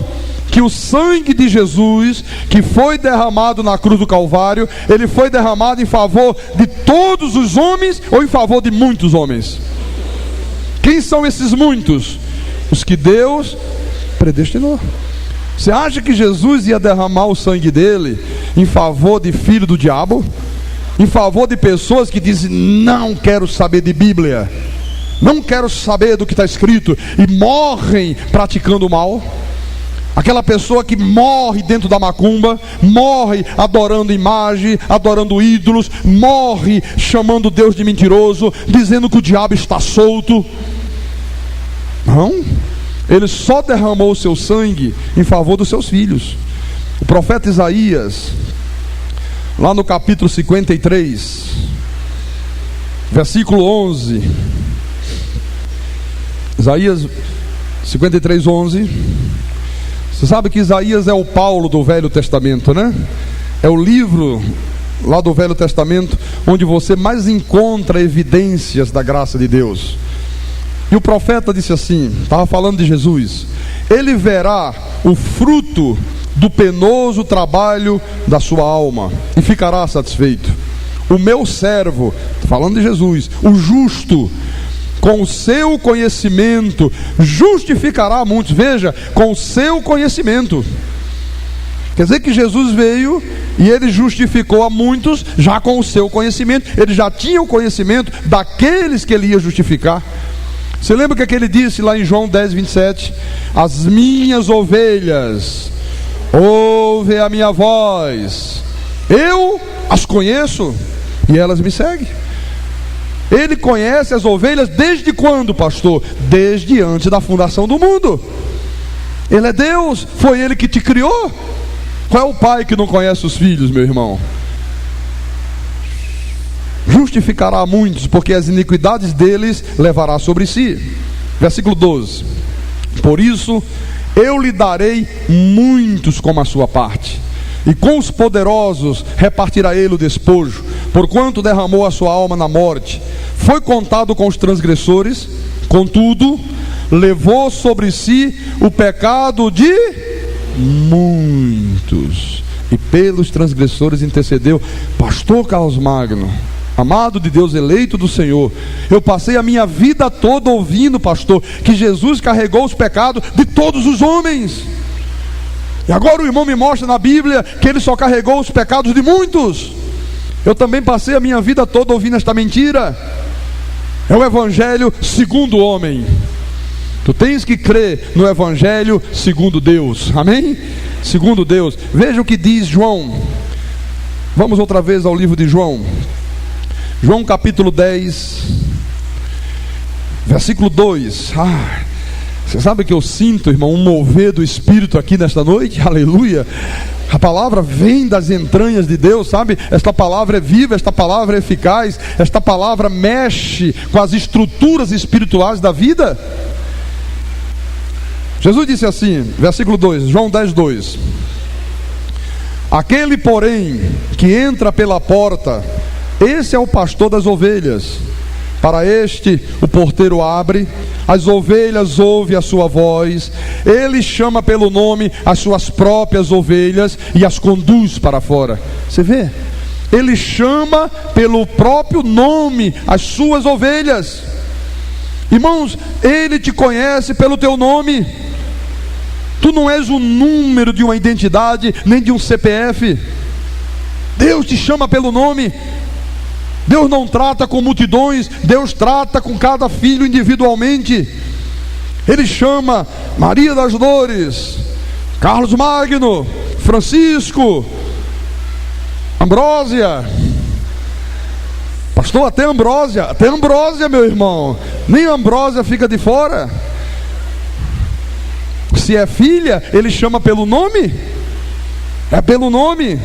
que o sangue de Jesus, que foi derramado na cruz do Calvário, ele foi derramado em favor de todos os homens ou em favor de muitos homens? Quem são esses muitos? Os que Deus predestinou. Você acha que Jesus ia derramar o sangue dele em favor de filho do diabo? Em favor de pessoas que dizem: não quero saber de Bíblia, não quero saber do que está escrito, e morrem praticando o mal? Aquela pessoa que morre dentro da macumba, morre adorando imagem, adorando ídolos, morre chamando Deus de mentiroso, dizendo que o diabo está solto. Não, ele só derramou o seu sangue em favor dos seus filhos. O profeta Isaías, lá no capítulo 53, versículo 11, Isaías 53, 11. Você sabe que Isaías é o Paulo do Velho Testamento, né? É o livro lá do Velho Testamento onde você mais encontra evidências da graça de Deus. E o profeta disse assim, estava falando de Jesus: ele verá o fruto do penoso trabalho da sua alma e ficará satisfeito. O meu servo, falando de Jesus, o justo, com o seu conhecimento justificará muitos. Veja, com o seu conhecimento. Quer dizer que Jesus veio e ele justificou a muitos já com o seu conhecimento. Ele já tinha o conhecimento daqueles que ele ia justificar. Você lembra o que ele disse lá em João 10, 27? As minhas ovelhas ouvem a minha voz, eu as conheço e elas me seguem. Ele conhece as ovelhas desde quando, pastor? Desde antes da fundação do mundo. Ele é Deus, foi Ele que te criou. Qual é o pai que não conhece os filhos, meu irmão? Justificará muitos, porque as iniquidades deles levará sobre si. Versículo 12. Por isso eu lhe darei muitos como a sua parte, e com os poderosos repartirá ele o despojo, porquanto derramou a sua alma na morte. Foi contado com os transgressores, contudo levou sobre si o pecado de muitos, e pelos transgressores intercedeu. Pastor Carlos Magno, amado de Deus, eleito do Senhor, eu passei a minha vida toda ouvindo, pastor, que Jesus carregou os pecados de todos os homens. E agora o irmão me mostra na Bíblia que ele só carregou os pecados de muitos. Eu também passei a minha vida toda ouvindo esta mentira. É o evangelho segundo o homem. Tu tens que crer no evangelho segundo Deus. Amém? Segundo Deus. Veja o que diz João. Vamos outra vez ao livro de João. João capítulo 10, versículo 2. Você sabe que eu sinto, irmão, um mover do Espírito aqui nesta noite? Aleluia! A palavra vem das entranhas de Deus, sabe? Esta palavra é viva, esta palavra é eficaz, esta palavra mexe com as estruturas espirituais da vida. Jesus disse assim, versículo 2, João 10, 2: aquele, porém, que entra pela porta, esse é o pastor das ovelhas. Para este o porteiro abre, as ovelhas ouvem a sua voz, ele chama pelo nome as suas próprias ovelhas e as conduz para fora. Você vê? Ele chama pelo próprio nome as suas ovelhas. Irmãos, Ele te conhece pelo teu nome. Tu não és o número de uma identidade, nem de um CPF. Deus te chama pelo nome. Deus não trata com multidões, Deus trata com cada filho individualmente. Ele chama Maria das Dores, Carlos Magno, Francisco, Ambrósia, pastor, até Ambrósia, meu irmão, nem Ambrósia fica de fora. Se é filha, ele chama pelo nome, é pelo nome.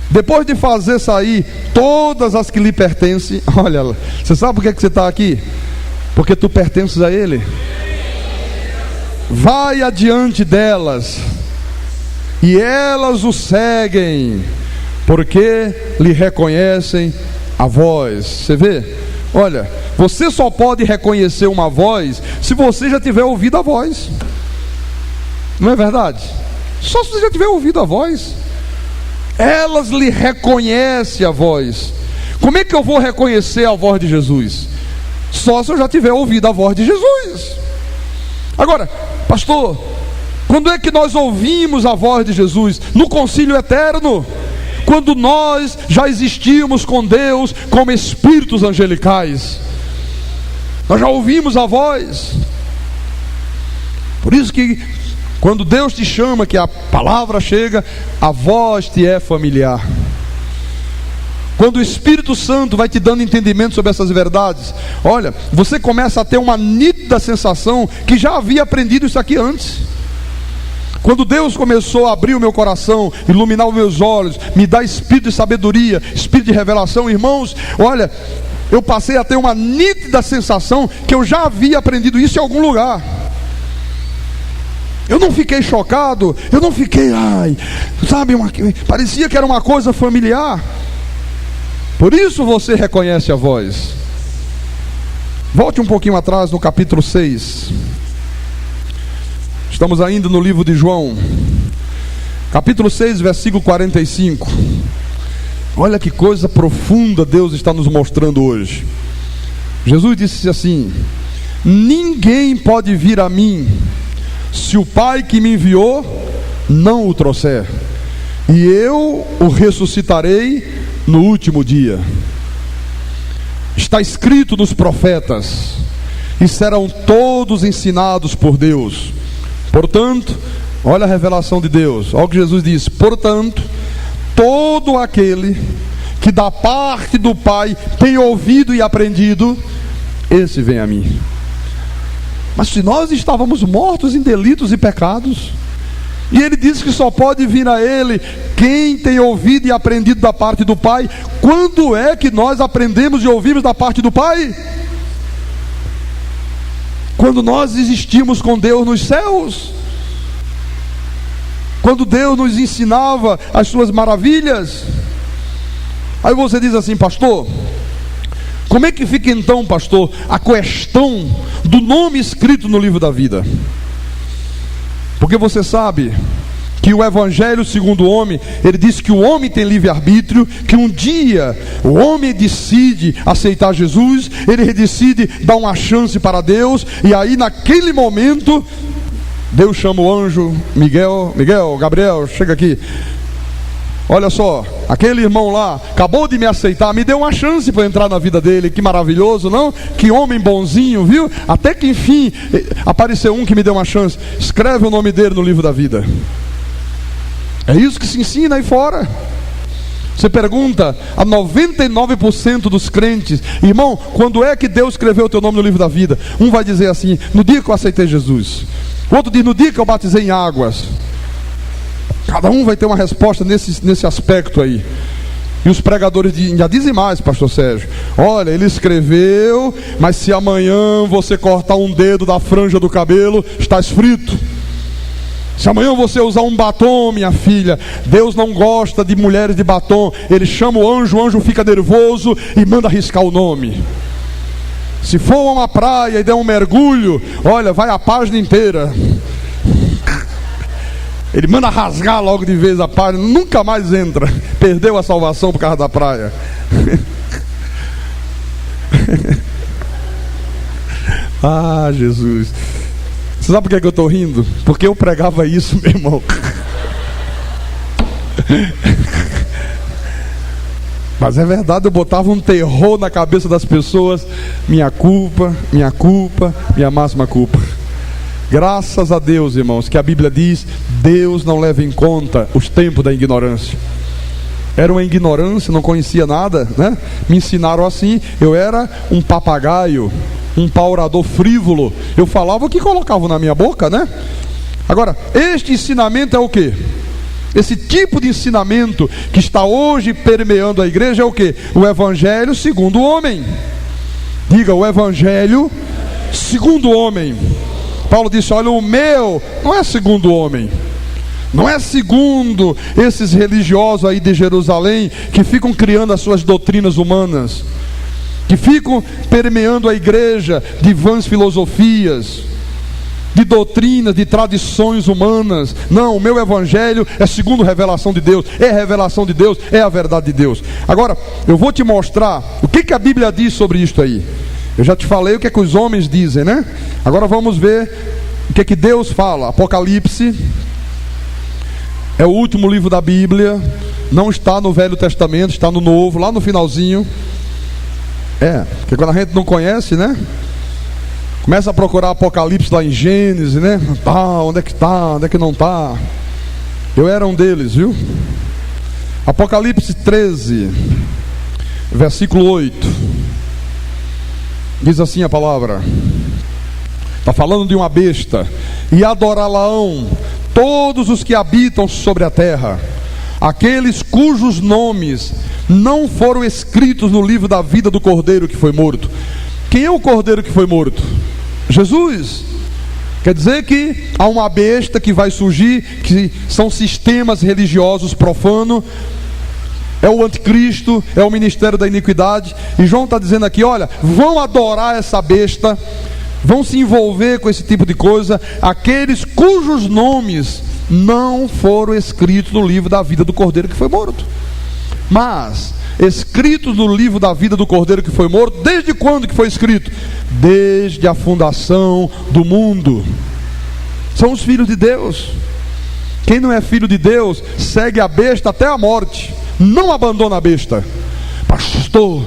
Depois de fazer sair todas as que lhe pertencem, olha, você sabe por que você está aqui? Porque tu pertences a Ele. Vai adiante delas, e elas o seguem, porque lhe reconhecem a voz. Você vê? Olha, você só pode reconhecer uma voz se você já tiver ouvido a voz. Não é verdade? Só se você já tiver ouvido a voz. Elas lhe reconhecem a voz. Como é que eu vou reconhecer a voz de Jesus? Só se eu já tiver ouvido a voz de Jesus. Agora, pastor, quando é que nós ouvimos a voz de Jesus? No concílio eterno, quando nós já existíamos com Deus como espíritos angelicais. Nós já ouvimos a voz. Por isso que quando Deus te chama, que a palavra chega, a voz te é familiar. Quando o Espírito Santo vai te dando entendimento sobre essas verdades, olha, você começa a ter uma nítida sensação que já havia aprendido isso aqui antes. Quando Deus começou a abrir o meu coração, iluminar os meus olhos, me dar espírito de sabedoria, espírito de revelação, irmãos, olha, eu passei a ter uma nítida sensação que eu já havia aprendido isso em algum lugar. Eu não fiquei chocado, eu não fiquei, parecia que era uma coisa familiar. Por isso você reconhece a voz. Volte um pouquinho atrás no capítulo 6. Estamos ainda no livro de João, capítulo 6, versículo 45. Olha que coisa profunda Deus está nos mostrando hoje. Jesus disse assim: ninguém pode vir a mim se o Pai que me enviou não o trouxer, e eu o ressuscitarei no último dia. Está escrito nos profetas, e serão todos ensinados por Deus. Portanto, olha a revelação de Deus, olha o que Jesus diz: portanto, todo aquele que da parte do Pai tem ouvido e aprendido, esse vem a mim. Mas se nós estávamos mortos em delitos e pecados, e Ele diz que só pode vir a Ele quem tem ouvido e aprendido da parte do Pai, quando é que nós aprendemos e ouvimos da parte do Pai? Quando nós existimos com Deus nos céus, quando Deus nos ensinava as suas maravilhas. Aí você diz assim: pastor, como é que fica então, pastor, a questão do nome escrito no livro da vida? Porque você sabe que o Evangelho segundo o homem, ele diz que o homem tem livre-arbítrio, que um dia o homem decide aceitar Jesus, ele decide dar uma chance para Deus, e aí naquele momento Deus chama o anjo Miguel, Gabriel, chega aqui. Olha só, aquele irmão lá acabou de me aceitar, me deu uma chance para entrar na vida dele. Que maravilhoso, não? Que homem bonzinho, viu? Até que enfim apareceu um que me deu uma chance. Escreve o nome dele no livro da vida. É isso que se ensina aí fora. Você pergunta a 99% dos crentes: irmão, quando é que Deus escreveu o teu nome no livro da vida? Um vai dizer assim: no dia que eu aceitei Jesus. O outro diz: no dia que eu batizei em águas. Cada um vai ter uma resposta nesse aspecto aí. E os pregadores já dizem mais, pastor Sérgio: olha, ele escreveu, mas se amanhã você cortar um dedo da franja do cabelo, estás frito. Se amanhã você usar um batom, minha filha, Deus não gosta de mulheres de batom. Ele chama o anjo fica nervoso e manda riscar o nome. Se for a uma praia e der um mergulho, olha, vai a página inteira. Ele manda rasgar logo de vez a página, nunca mais entra. Perdeu a salvação por causa da praia. Ah, Jesus. Você sabe por que eu estou rindo? Porque eu pregava isso, meu irmão. Mas é verdade, eu botava um terror na cabeça das pessoas. Minha culpa, minha máxima culpa. Graças a Deus, irmãos, que a Bíblia diz: Deus não leva em conta os tempos da ignorância. Era uma ignorância, não conhecia nada, né? Me ensinaram assim. Eu era um papagaio, um paurador frívolo. Eu falava o que colocavam na minha boca, né? Agora, este ensinamento é o quê? Esse tipo de ensinamento que está hoje permeando a igreja é o quê? O evangelho segundo o homem. Diga, o evangelho segundo o homem. Paulo disse: olha, o meu não é segundo o homem. Não é segundo esses religiosos aí de Jerusalém que ficam criando as suas doutrinas humanas, que ficam permeando a igreja de vãs filosofias, de doutrinas, de tradições humanas. Não, o meu evangelho é segundo a revelação de Deus. É a revelação de Deus, é a verdade de Deus. Agora, eu vou te mostrar o que a Bíblia diz sobre isto aí. Eu já te falei o que os homens dizem, né? Agora vamos ver o que Deus fala. Apocalipse é o último livro da Bíblia. Não está no Velho Testamento, está no Novo, lá no finalzinho. Porque quando a gente não conhece, né? Começa a procurar Apocalipse lá em Gênesis, né? Onde é que está? Onde é que não está? Eu era um deles, viu? Apocalipse 13, versículo 8. Diz assim a palavra. Está falando de uma besta. E adorá-la-ão todos os que habitam sobre a terra, aqueles cujos nomes não foram escritos no livro da vida do Cordeiro que foi morto. Quem é o Cordeiro que foi morto? Jesus. Quer dizer que há uma besta que vai surgir, que são sistemas religiosos profanos. É o anticristo, é o ministério da iniquidade. E João está dizendo aqui: olha, vão adorar essa besta, vão se envolver com esse tipo de coisa aqueles cujos nomes não foram escritos no livro da vida do Cordeiro que foi morto. Mas escritos no livro da vida do Cordeiro que foi morto, desde quando que foi escrito? Desde a fundação do mundo. São os filhos de Deus. Quem não é filho de Deus segue a besta até a morte. Não abandona a besta. Pastor,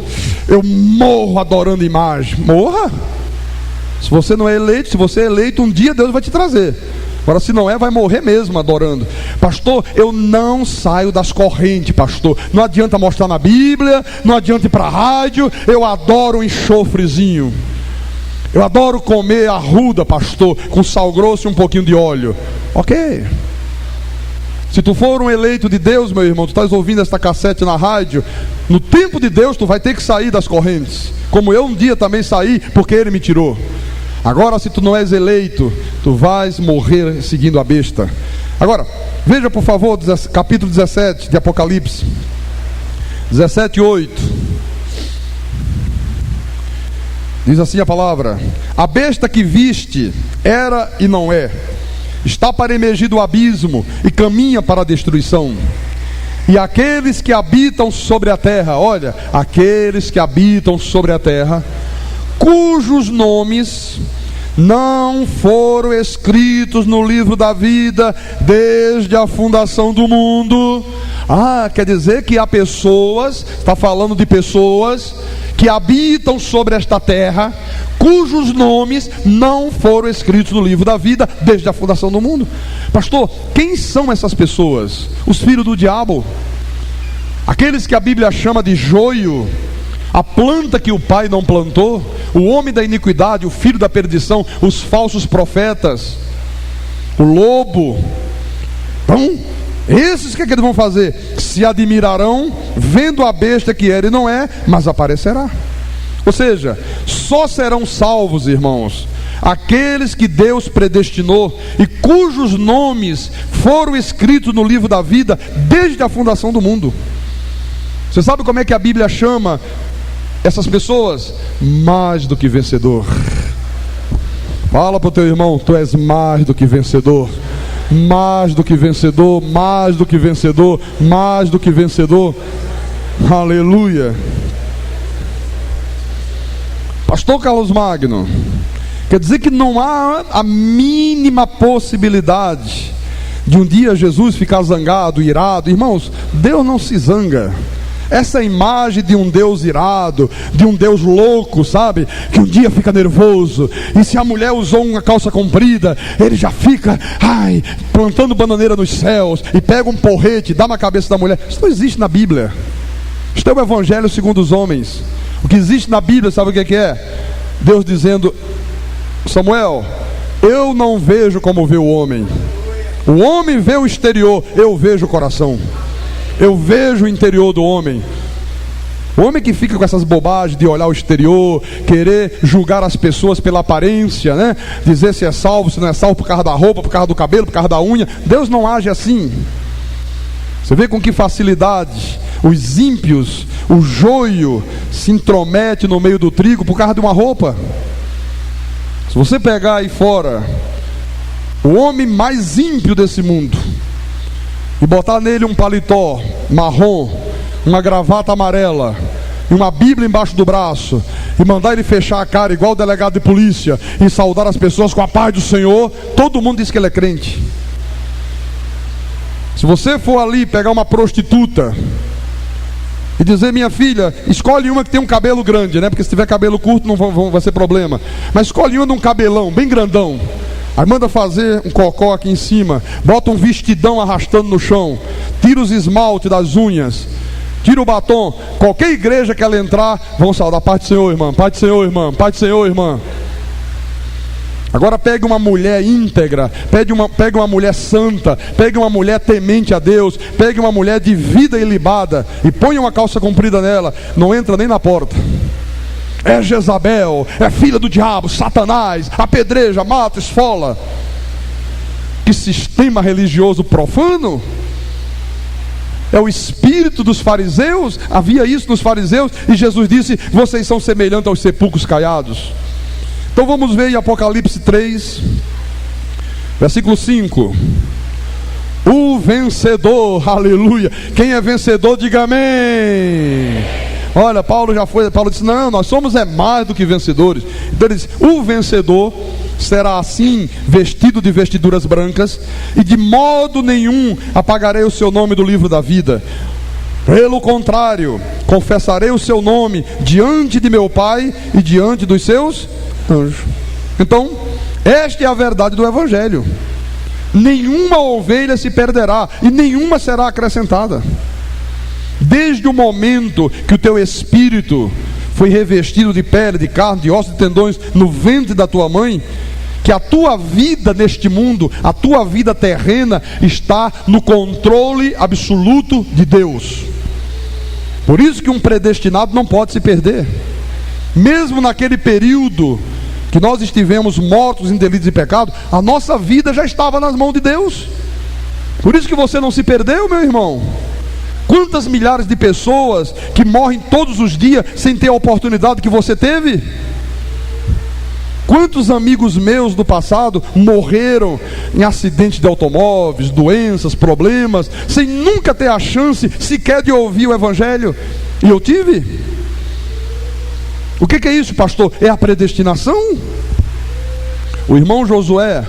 eu morro adorando imagem. Morra. Se você não é eleito, se você é eleito, um dia Deus vai te trazer. Agora, se não é, vai morrer mesmo adorando. Pastor, eu não saio das correntes, pastor. Não adianta mostrar na Bíblia, não adianta ir para a rádio. Eu adoro um enxofrezinho. Eu adoro comer arruda, pastor, com sal grosso e um pouquinho de óleo. Ok. Se tu for um eleito de Deus, meu irmão, tu estás ouvindo esta cassete na rádio, no tempo de Deus tu vai ter que sair das correntes, como eu um dia também saí, porque Ele me tirou. Agora, se tu não és eleito, tu vais morrer seguindo a besta. Agora, veja por favor, capítulo 17 de Apocalipse, 17:8. Diz assim a palavra: a besta que viste era e não é, está para emergir do abismo e caminha para a destruição. E aqueles que habitam sobre a terra, olha, aqueles que habitam sobre a terra, cujos nomes não foram escritos no livro da vida desde a fundação do mundo. Quer dizer que há pessoas, está falando de pessoas que habitam sobre esta terra, cujos nomes não foram escritos no livro da vida desde a fundação do mundo. Pastor, quem são essas pessoas? Os filhos do diabo, aqueles que a Bíblia chama de joio, a planta que o pai não plantou, o homem da iniquidade, o filho da perdição, os falsos profetas, o lobo. Então, esses que eles vão fazer? Se admirarão vendo a besta que era e não é, mas aparecerá. Ou seja, só serão salvos, irmãos, aqueles que Deus predestinou e cujos nomes foram escritos no livro da vida desde a fundação do mundo. Você sabe como é que a Bíblia chama essas pessoas? Mais do que vencedor. Fala para o teu irmão: tu és mais do que vencedor. mais do que vencedor, mais do que vencedor, mais do que vencedor. Aleluia. Pastor Carlos Magno, quer dizer que não há a mínima possibilidade de um dia Jesus ficar zangado, irado. Irmãos, Deus não se zanga. Essa imagem de um Deus irado, de um Deus louco, sabe? Que um dia fica nervoso, e se a mulher usou uma calça comprida, ele já fica, plantando bananeira nos céus, e pega um porrete, dá na cabeça da mulher. Isso não existe na Bíblia. Isso é o evangelho segundo os homens. O que existe na Bíblia, sabe o que é? Deus dizendo: Samuel, eu não vejo como vê o homem. O homem vê o exterior, eu vejo o coração. Eu vejo o interior do homem. O homem que fica com essas bobagens de olhar o exterior, querer julgar as pessoas pela aparência, né? Dizer se é salvo, se não é salvo, por causa da roupa, por causa do cabelo, por causa da unha. Deus não age assim. Você vê com que facilidade os ímpios, o joio, se intromete no meio do trigo por causa de uma roupa. Se você pegar aí fora o homem mais ímpio desse mundo e botar nele um paletó marrom, uma gravata amarela e uma Bíblia embaixo do braço, e mandar ele fechar a cara igual o delegado de polícia e saudar as pessoas com a paz do Senhor, todo mundo diz que ele é crente. Se você for ali pegar uma prostituta e dizer: minha filha, escolhe uma que tem um cabelo grande, né? Porque se tiver cabelo curto não vai ser problema, mas escolhe uma de um cabelão bem grandão. Aí manda fazer um cocó aqui em cima, bota um vestidão arrastando no chão, tira os esmaltes das unhas, tira o batom. Qualquer igreja que ela entrar, vão saudar: paz do Senhor, irmã, paz do Senhor, irmã, paz do Senhor, irmã. Agora pegue uma mulher íntegra, pegue uma mulher santa, pegue uma mulher temente a Deus, pegue uma mulher de vida ilibada e ponha uma calça comprida nela, não entra nem na porta. É Jezabel, é filha do diabo, Satanás, apedreja, mata, esfola. Que sistema religioso profano! É o espírito dos fariseus. Havia isso nos fariseus, e Jesus disse: vocês são semelhantes aos sepulcros caiados. Então vamos ver em Apocalipse 3, versículo 5. O vencedor, aleluia. Quem é vencedor, diga amém. Olha, Paulo disse: não, nós somos mais do que vencedores. Então ele diz: o vencedor será assim, vestido de vestiduras brancas, e de modo nenhum apagarei o seu nome do livro da vida. Pelo contrário, confessarei o seu nome diante de meu Pai e diante dos seus anjos. Então, esta é a verdade do Evangelho. Nenhuma ovelha se perderá e nenhuma será acrescentada. Desde o momento que o teu espírito foi revestido de pele, de carne, de ossos e tendões no ventre da tua mãe, que a tua vida neste mundo, a tua vida terrena, está no controle absoluto de Deus. Por isso que um predestinado não pode se perder. Mesmo naquele período que nós estivemos mortos em delitos e pecados, a nossa vida já estava nas mãos de Deus. Por isso que você não se perdeu, meu irmão. Quantas milhares de pessoas que morrem todos os dias sem ter a oportunidade que você teve? Quantos amigos meus do passado morreram em acidentes de automóveis, doenças, problemas, sem nunca ter a chance sequer de ouvir o Evangelho? E eu tive. O que é isso, pastor? É a predestinação? O irmão Josué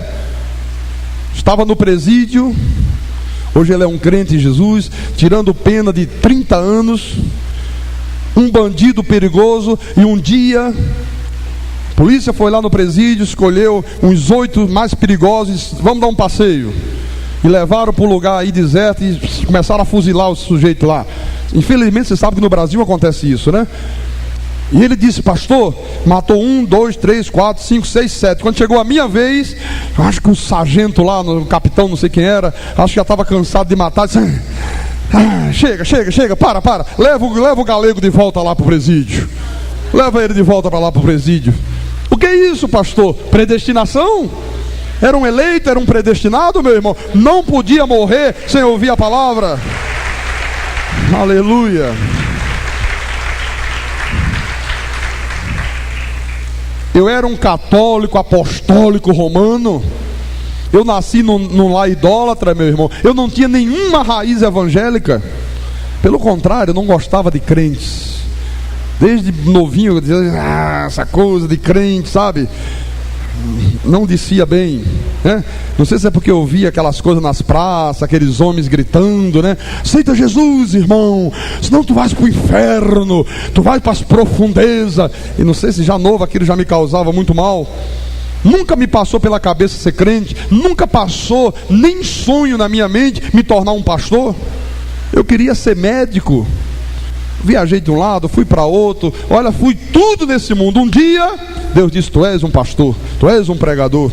estava no presídio. Hoje ele é um crente em Jesus, tirando pena de 30 anos, um bandido perigoso. E um dia a polícia foi lá no presídio, escolheu uns 8 mais perigosos, vamos dar um passeio, e levaram para um lugar aí deserto e começaram a fuzilar o sujeito lá. Infelizmente você sabe que no Brasil acontece isso, né? E ele disse: pastor, matou 1, 2, 3, 4, 5, 6, 7. Quando chegou a minha vez, acho que o sargento lá, o capitão, não sei quem era, acho que já estava cansado de matar, disse: chega, para, leva o galego de volta lá para o presídio. Leva ele de volta para lá para o presídio. O que é isso, pastor? Predestinação? Era um eleito, era um predestinado, meu irmão. Não podia morrer sem ouvir a palavra. Aleluia. Eu era um católico apostólico romano. Eu nasci num lar idólatra, meu irmão. Eu não tinha nenhuma raiz evangélica. Pelo contrário, eu não gostava de crentes. Desde novinho eu dizia, essa coisa de crente, sabe? Não descia bem, né? Não sei se é porque eu via aquelas coisas nas praças, aqueles homens gritando, né? Aceita Jesus, irmão, senão tu vais para o inferno, tu vais para as profundezas. E não sei se já novo aquilo já me causava muito mal. Nunca me passou pela cabeça ser crente, nunca passou nem sonho na minha mente me tornar um pastor. Eu queria ser médico. Viajei de um lado, fui para outro. Olha, fui tudo nesse mundo. Um dia, Deus disse, tu és um pastor, tu és um pregador.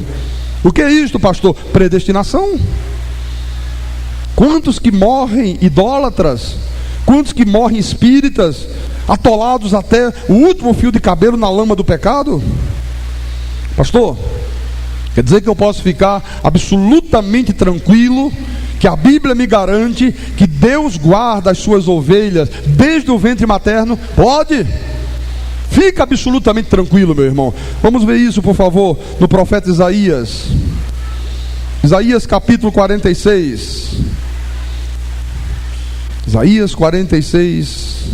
O que é isto, pastor? Predestinação. Quantos que morrem idólatras? Quantos que morrem espíritas, atolados até o último fio de cabelo na lama do pecado? Pastor, quer dizer que eu posso ficar absolutamente tranquilo, que a Bíblia me garante que Deus guarda as suas ovelhas desde o ventre materno? Pode. Fica absolutamente tranquilo, meu irmão. Vamos ver isso, por favor, no profeta Isaías. Isaías capítulo 46. Isaías 46,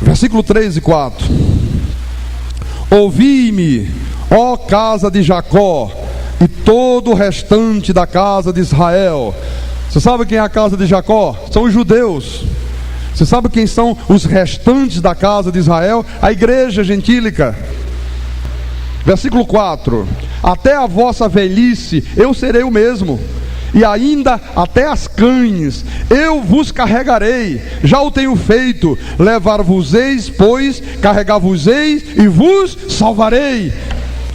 versículo 3 e 4. Ouvi-me, ó casa de Jacó, e todo o restante da casa de Israel. Você sabe quem é a casa de Jacó? São os judeus. Você sabe quem são os restantes da casa de Israel? A igreja gentílica. Versículo 4. Até a vossa velhice eu serei o mesmo, e ainda até as cães eu vos carregarei. Já o tenho feito. Levar-vos-eis, pois carregar-vos-eis e vos salvarei.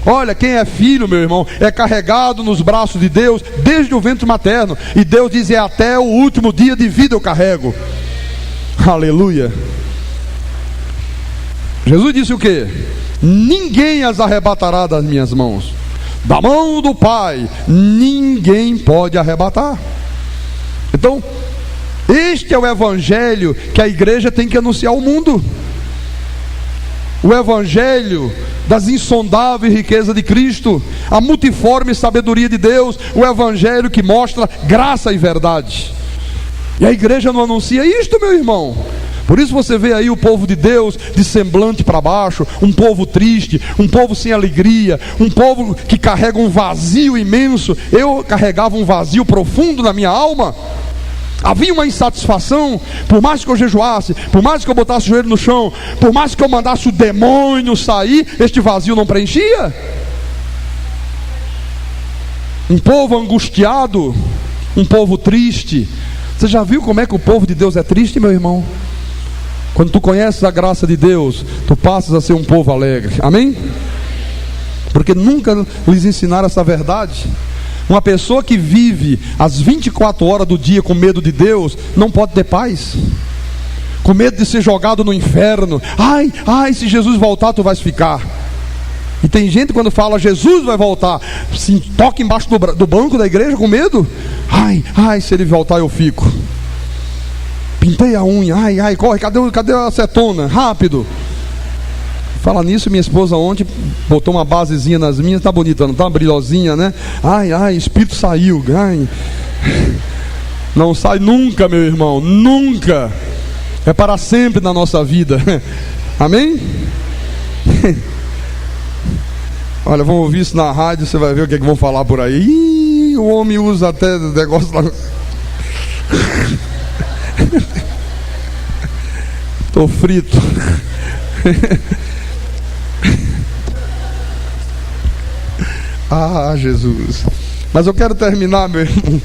Olha, quem é filho, meu irmão, é carregado nos braços de Deus desde o ventre materno. E Deus diz, é até o último dia de vida eu carrego. Aleluia. Jesus disse o quê? Ninguém as arrebatará das minhas mãos. Da mão do Pai ninguém pode arrebatar. Então, este é o evangelho que a igreja tem que anunciar ao mundo. O evangelho das insondáveis riquezas de Cristo, a multiforme sabedoria de Deus, o evangelho que mostra graça e verdade. E a igreja não anuncia isto, meu irmão. Por isso você vê aí o povo de Deus de semblante para baixo, um povo triste, um povo sem alegria, um povo que carrega um vazio imenso. Eu carregava um vazio profundo na minha alma. Havia uma insatisfação. Por mais que eu jejuasse, por mais que eu botasse o joelho no chão, por mais que eu mandasse o demônio sair, este vazio não preenchia. Um povo angustiado, um povo triste. Você já viu como é que o povo de Deus é triste, meu irmão? Quando tu conheces a graça de Deus, tu passas a ser um povo alegre. Amém? Porque nunca lhes ensinaram essa verdade. Uma pessoa que vive as 24 horas do dia com medo de Deus não pode ter paz. Com medo de ser jogado no inferno. Ai, se Jesus voltar tu vais ficar. E tem gente quando fala Jesus vai voltar, se toca embaixo do banco da igreja com medo. Ai, se ele voltar eu fico. Pintei a unha, ai, corre, cadê a acetona? Rápido. Fala nisso, minha esposa ontem botou uma basezinha nas minhas, tá bonita, não tá? Brilhosinha, né? Ai, espírito saiu, ai. Não sai nunca, meu irmão, nunca. É para sempre na nossa vida. Amém? Olha, vamos ouvir isso na rádio, você vai ver o que é que vão falar por aí. Ih, o homem usa até negócio lá. Tô frito. Jesus. Mas eu quero terminar, meu irmão,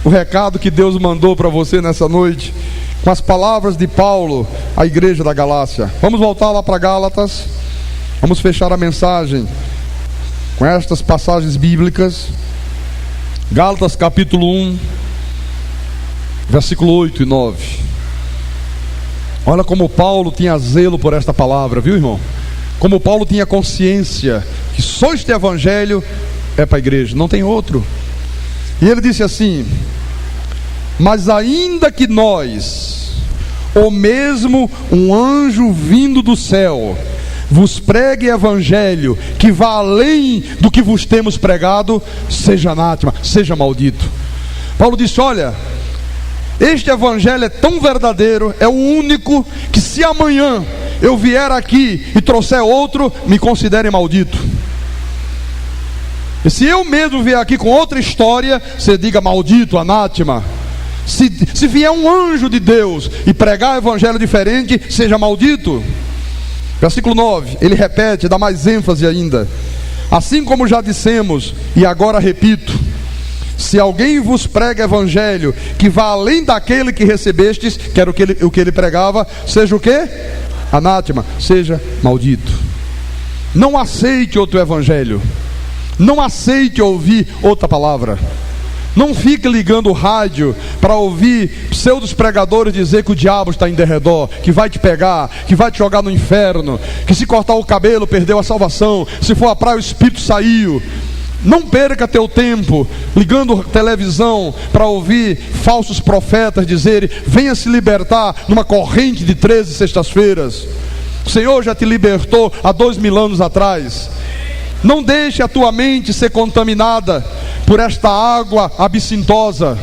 o recado que Deus mandou para você nessa noite, com as palavras de Paulo à igreja da Galácia. Vamos voltar lá para Gálatas. Vamos fechar a mensagem com estas passagens bíblicas. Gálatas capítulo 1, versículo 8 e 9. Olha como Paulo tinha zelo por esta palavra, viu, irmão? Como Paulo tinha consciência que só este evangelho é para a igreja, não tem outro. E ele disse assim: mas ainda que nós, ou mesmo um anjo vindo do céu, vos pregue evangelho que vá além do que vos temos pregado, seja anátema, seja maldito. Paulo disse: olha, este evangelho é tão verdadeiro, é o único, que se amanhã eu vier aqui e trouxer outro, me considere maldito. E se eu mesmo vier aqui com outra história, você diga maldito, anátema. Se vier um anjo de Deus e pregar evangelho diferente, seja maldito. Versículo 9, ele repete, dá mais ênfase ainda: assim como já dissemos, e agora repito, se alguém vos prega evangelho que vá além daquele que recebestes, que era o que ele pregava, seja o quê? Anátema, seja maldito. Não aceite outro evangelho. Não aceite ouvir outra palavra. Não fique ligando o rádio para ouvir pseudos pregadores dizer que o diabo está em derredor, que vai te pegar, que vai te jogar no inferno, que se cortar o cabelo perdeu a salvação, se for à praia o espírito saiu. Não perca teu tempo ligando televisão para ouvir falsos profetas dizerem: venha se libertar numa corrente de 13 sextas-feiras. O Senhor já te libertou há 2000 anos atrás. Não deixe a tua mente ser contaminada por esta água absintosa.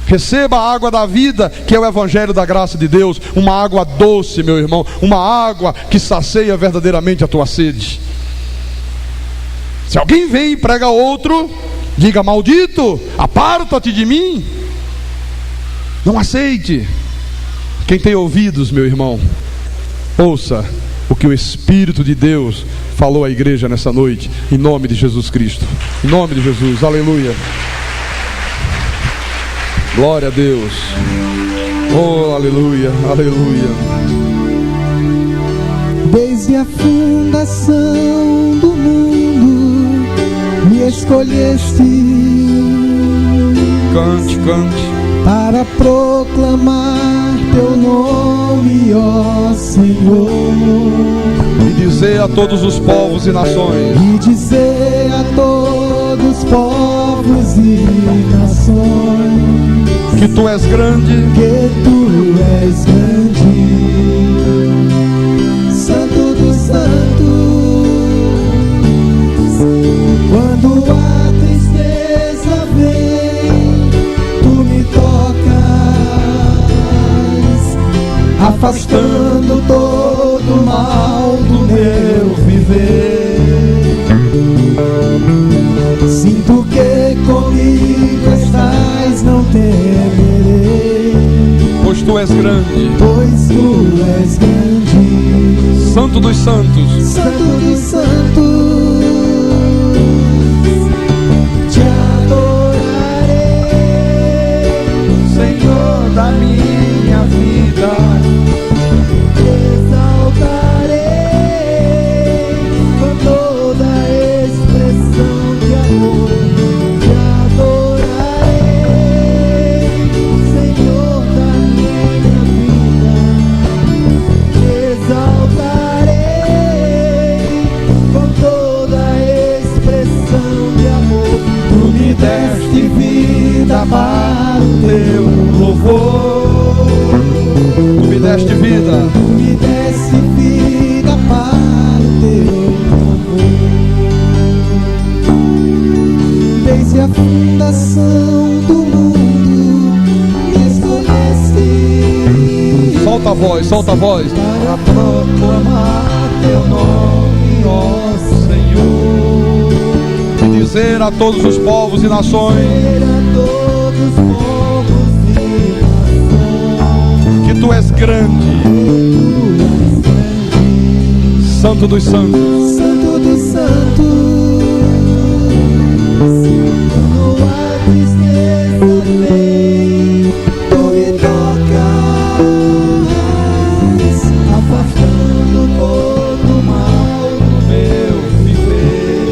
Receba a água da vida, que é o evangelho da graça de Deus. Uma água doce, meu irmão, uma água que sacia verdadeiramente a tua sede. Se alguém vem e prega outro, diga: maldito, aparta-te de mim. Não aceite. Quem tem ouvidos, meu irmão, ouça o que o Espírito de Deus falou à igreja nessa noite, em nome de Jesus Cristo. Em nome de Jesus, aleluia. Glória a Deus. Oh, aleluia, aleluia. Desde a fundação do mundo me escolheste. Cante, cante. Para proclamar teu nome, ó Senhor, E dizer a todos os povos e nações: e dizer a todos os povos e nações que tu és grande, que tu és grande, Santo dos santos. Quando a tristeza vem, tu me tocas, afastando todo o mal do meu viver. Sinto que comigo estás, não temerei, pois tu és grande, pois tu és grande, Santo dos santos. Santo dos santos. Te adorarei, Senhor da minha vida. exaltarei com toda expressão de amor. Te adorarei, Senhor da minha vida. Exaltarei com toda expressão de amor. Tu me deste vida para o teu louvor. Tu me deste vida. Tu me deste vida para o teu louvor. Desde a fundação do mundo me escolheste. Solta a voz, solta a voz. Para proclamar teu nome, ó Senhor, E dizer a todos os povos e nações ser a todos os povos e nações que tu és grande, que tu és grande, Santo dos santos. Santo dos santos. Quando a tristeza vem, tu me tocas, afastando todo o mal do meu viver.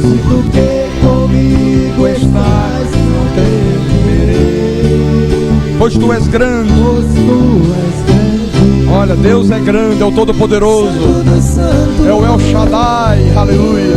Sinto que comigo estás, não temerei, Pois tu és grande. pois tu és grande, Olha, Deus é grande, é o Todo-Poderoso, Santo dos santos. é o El Shaddai, aleluia.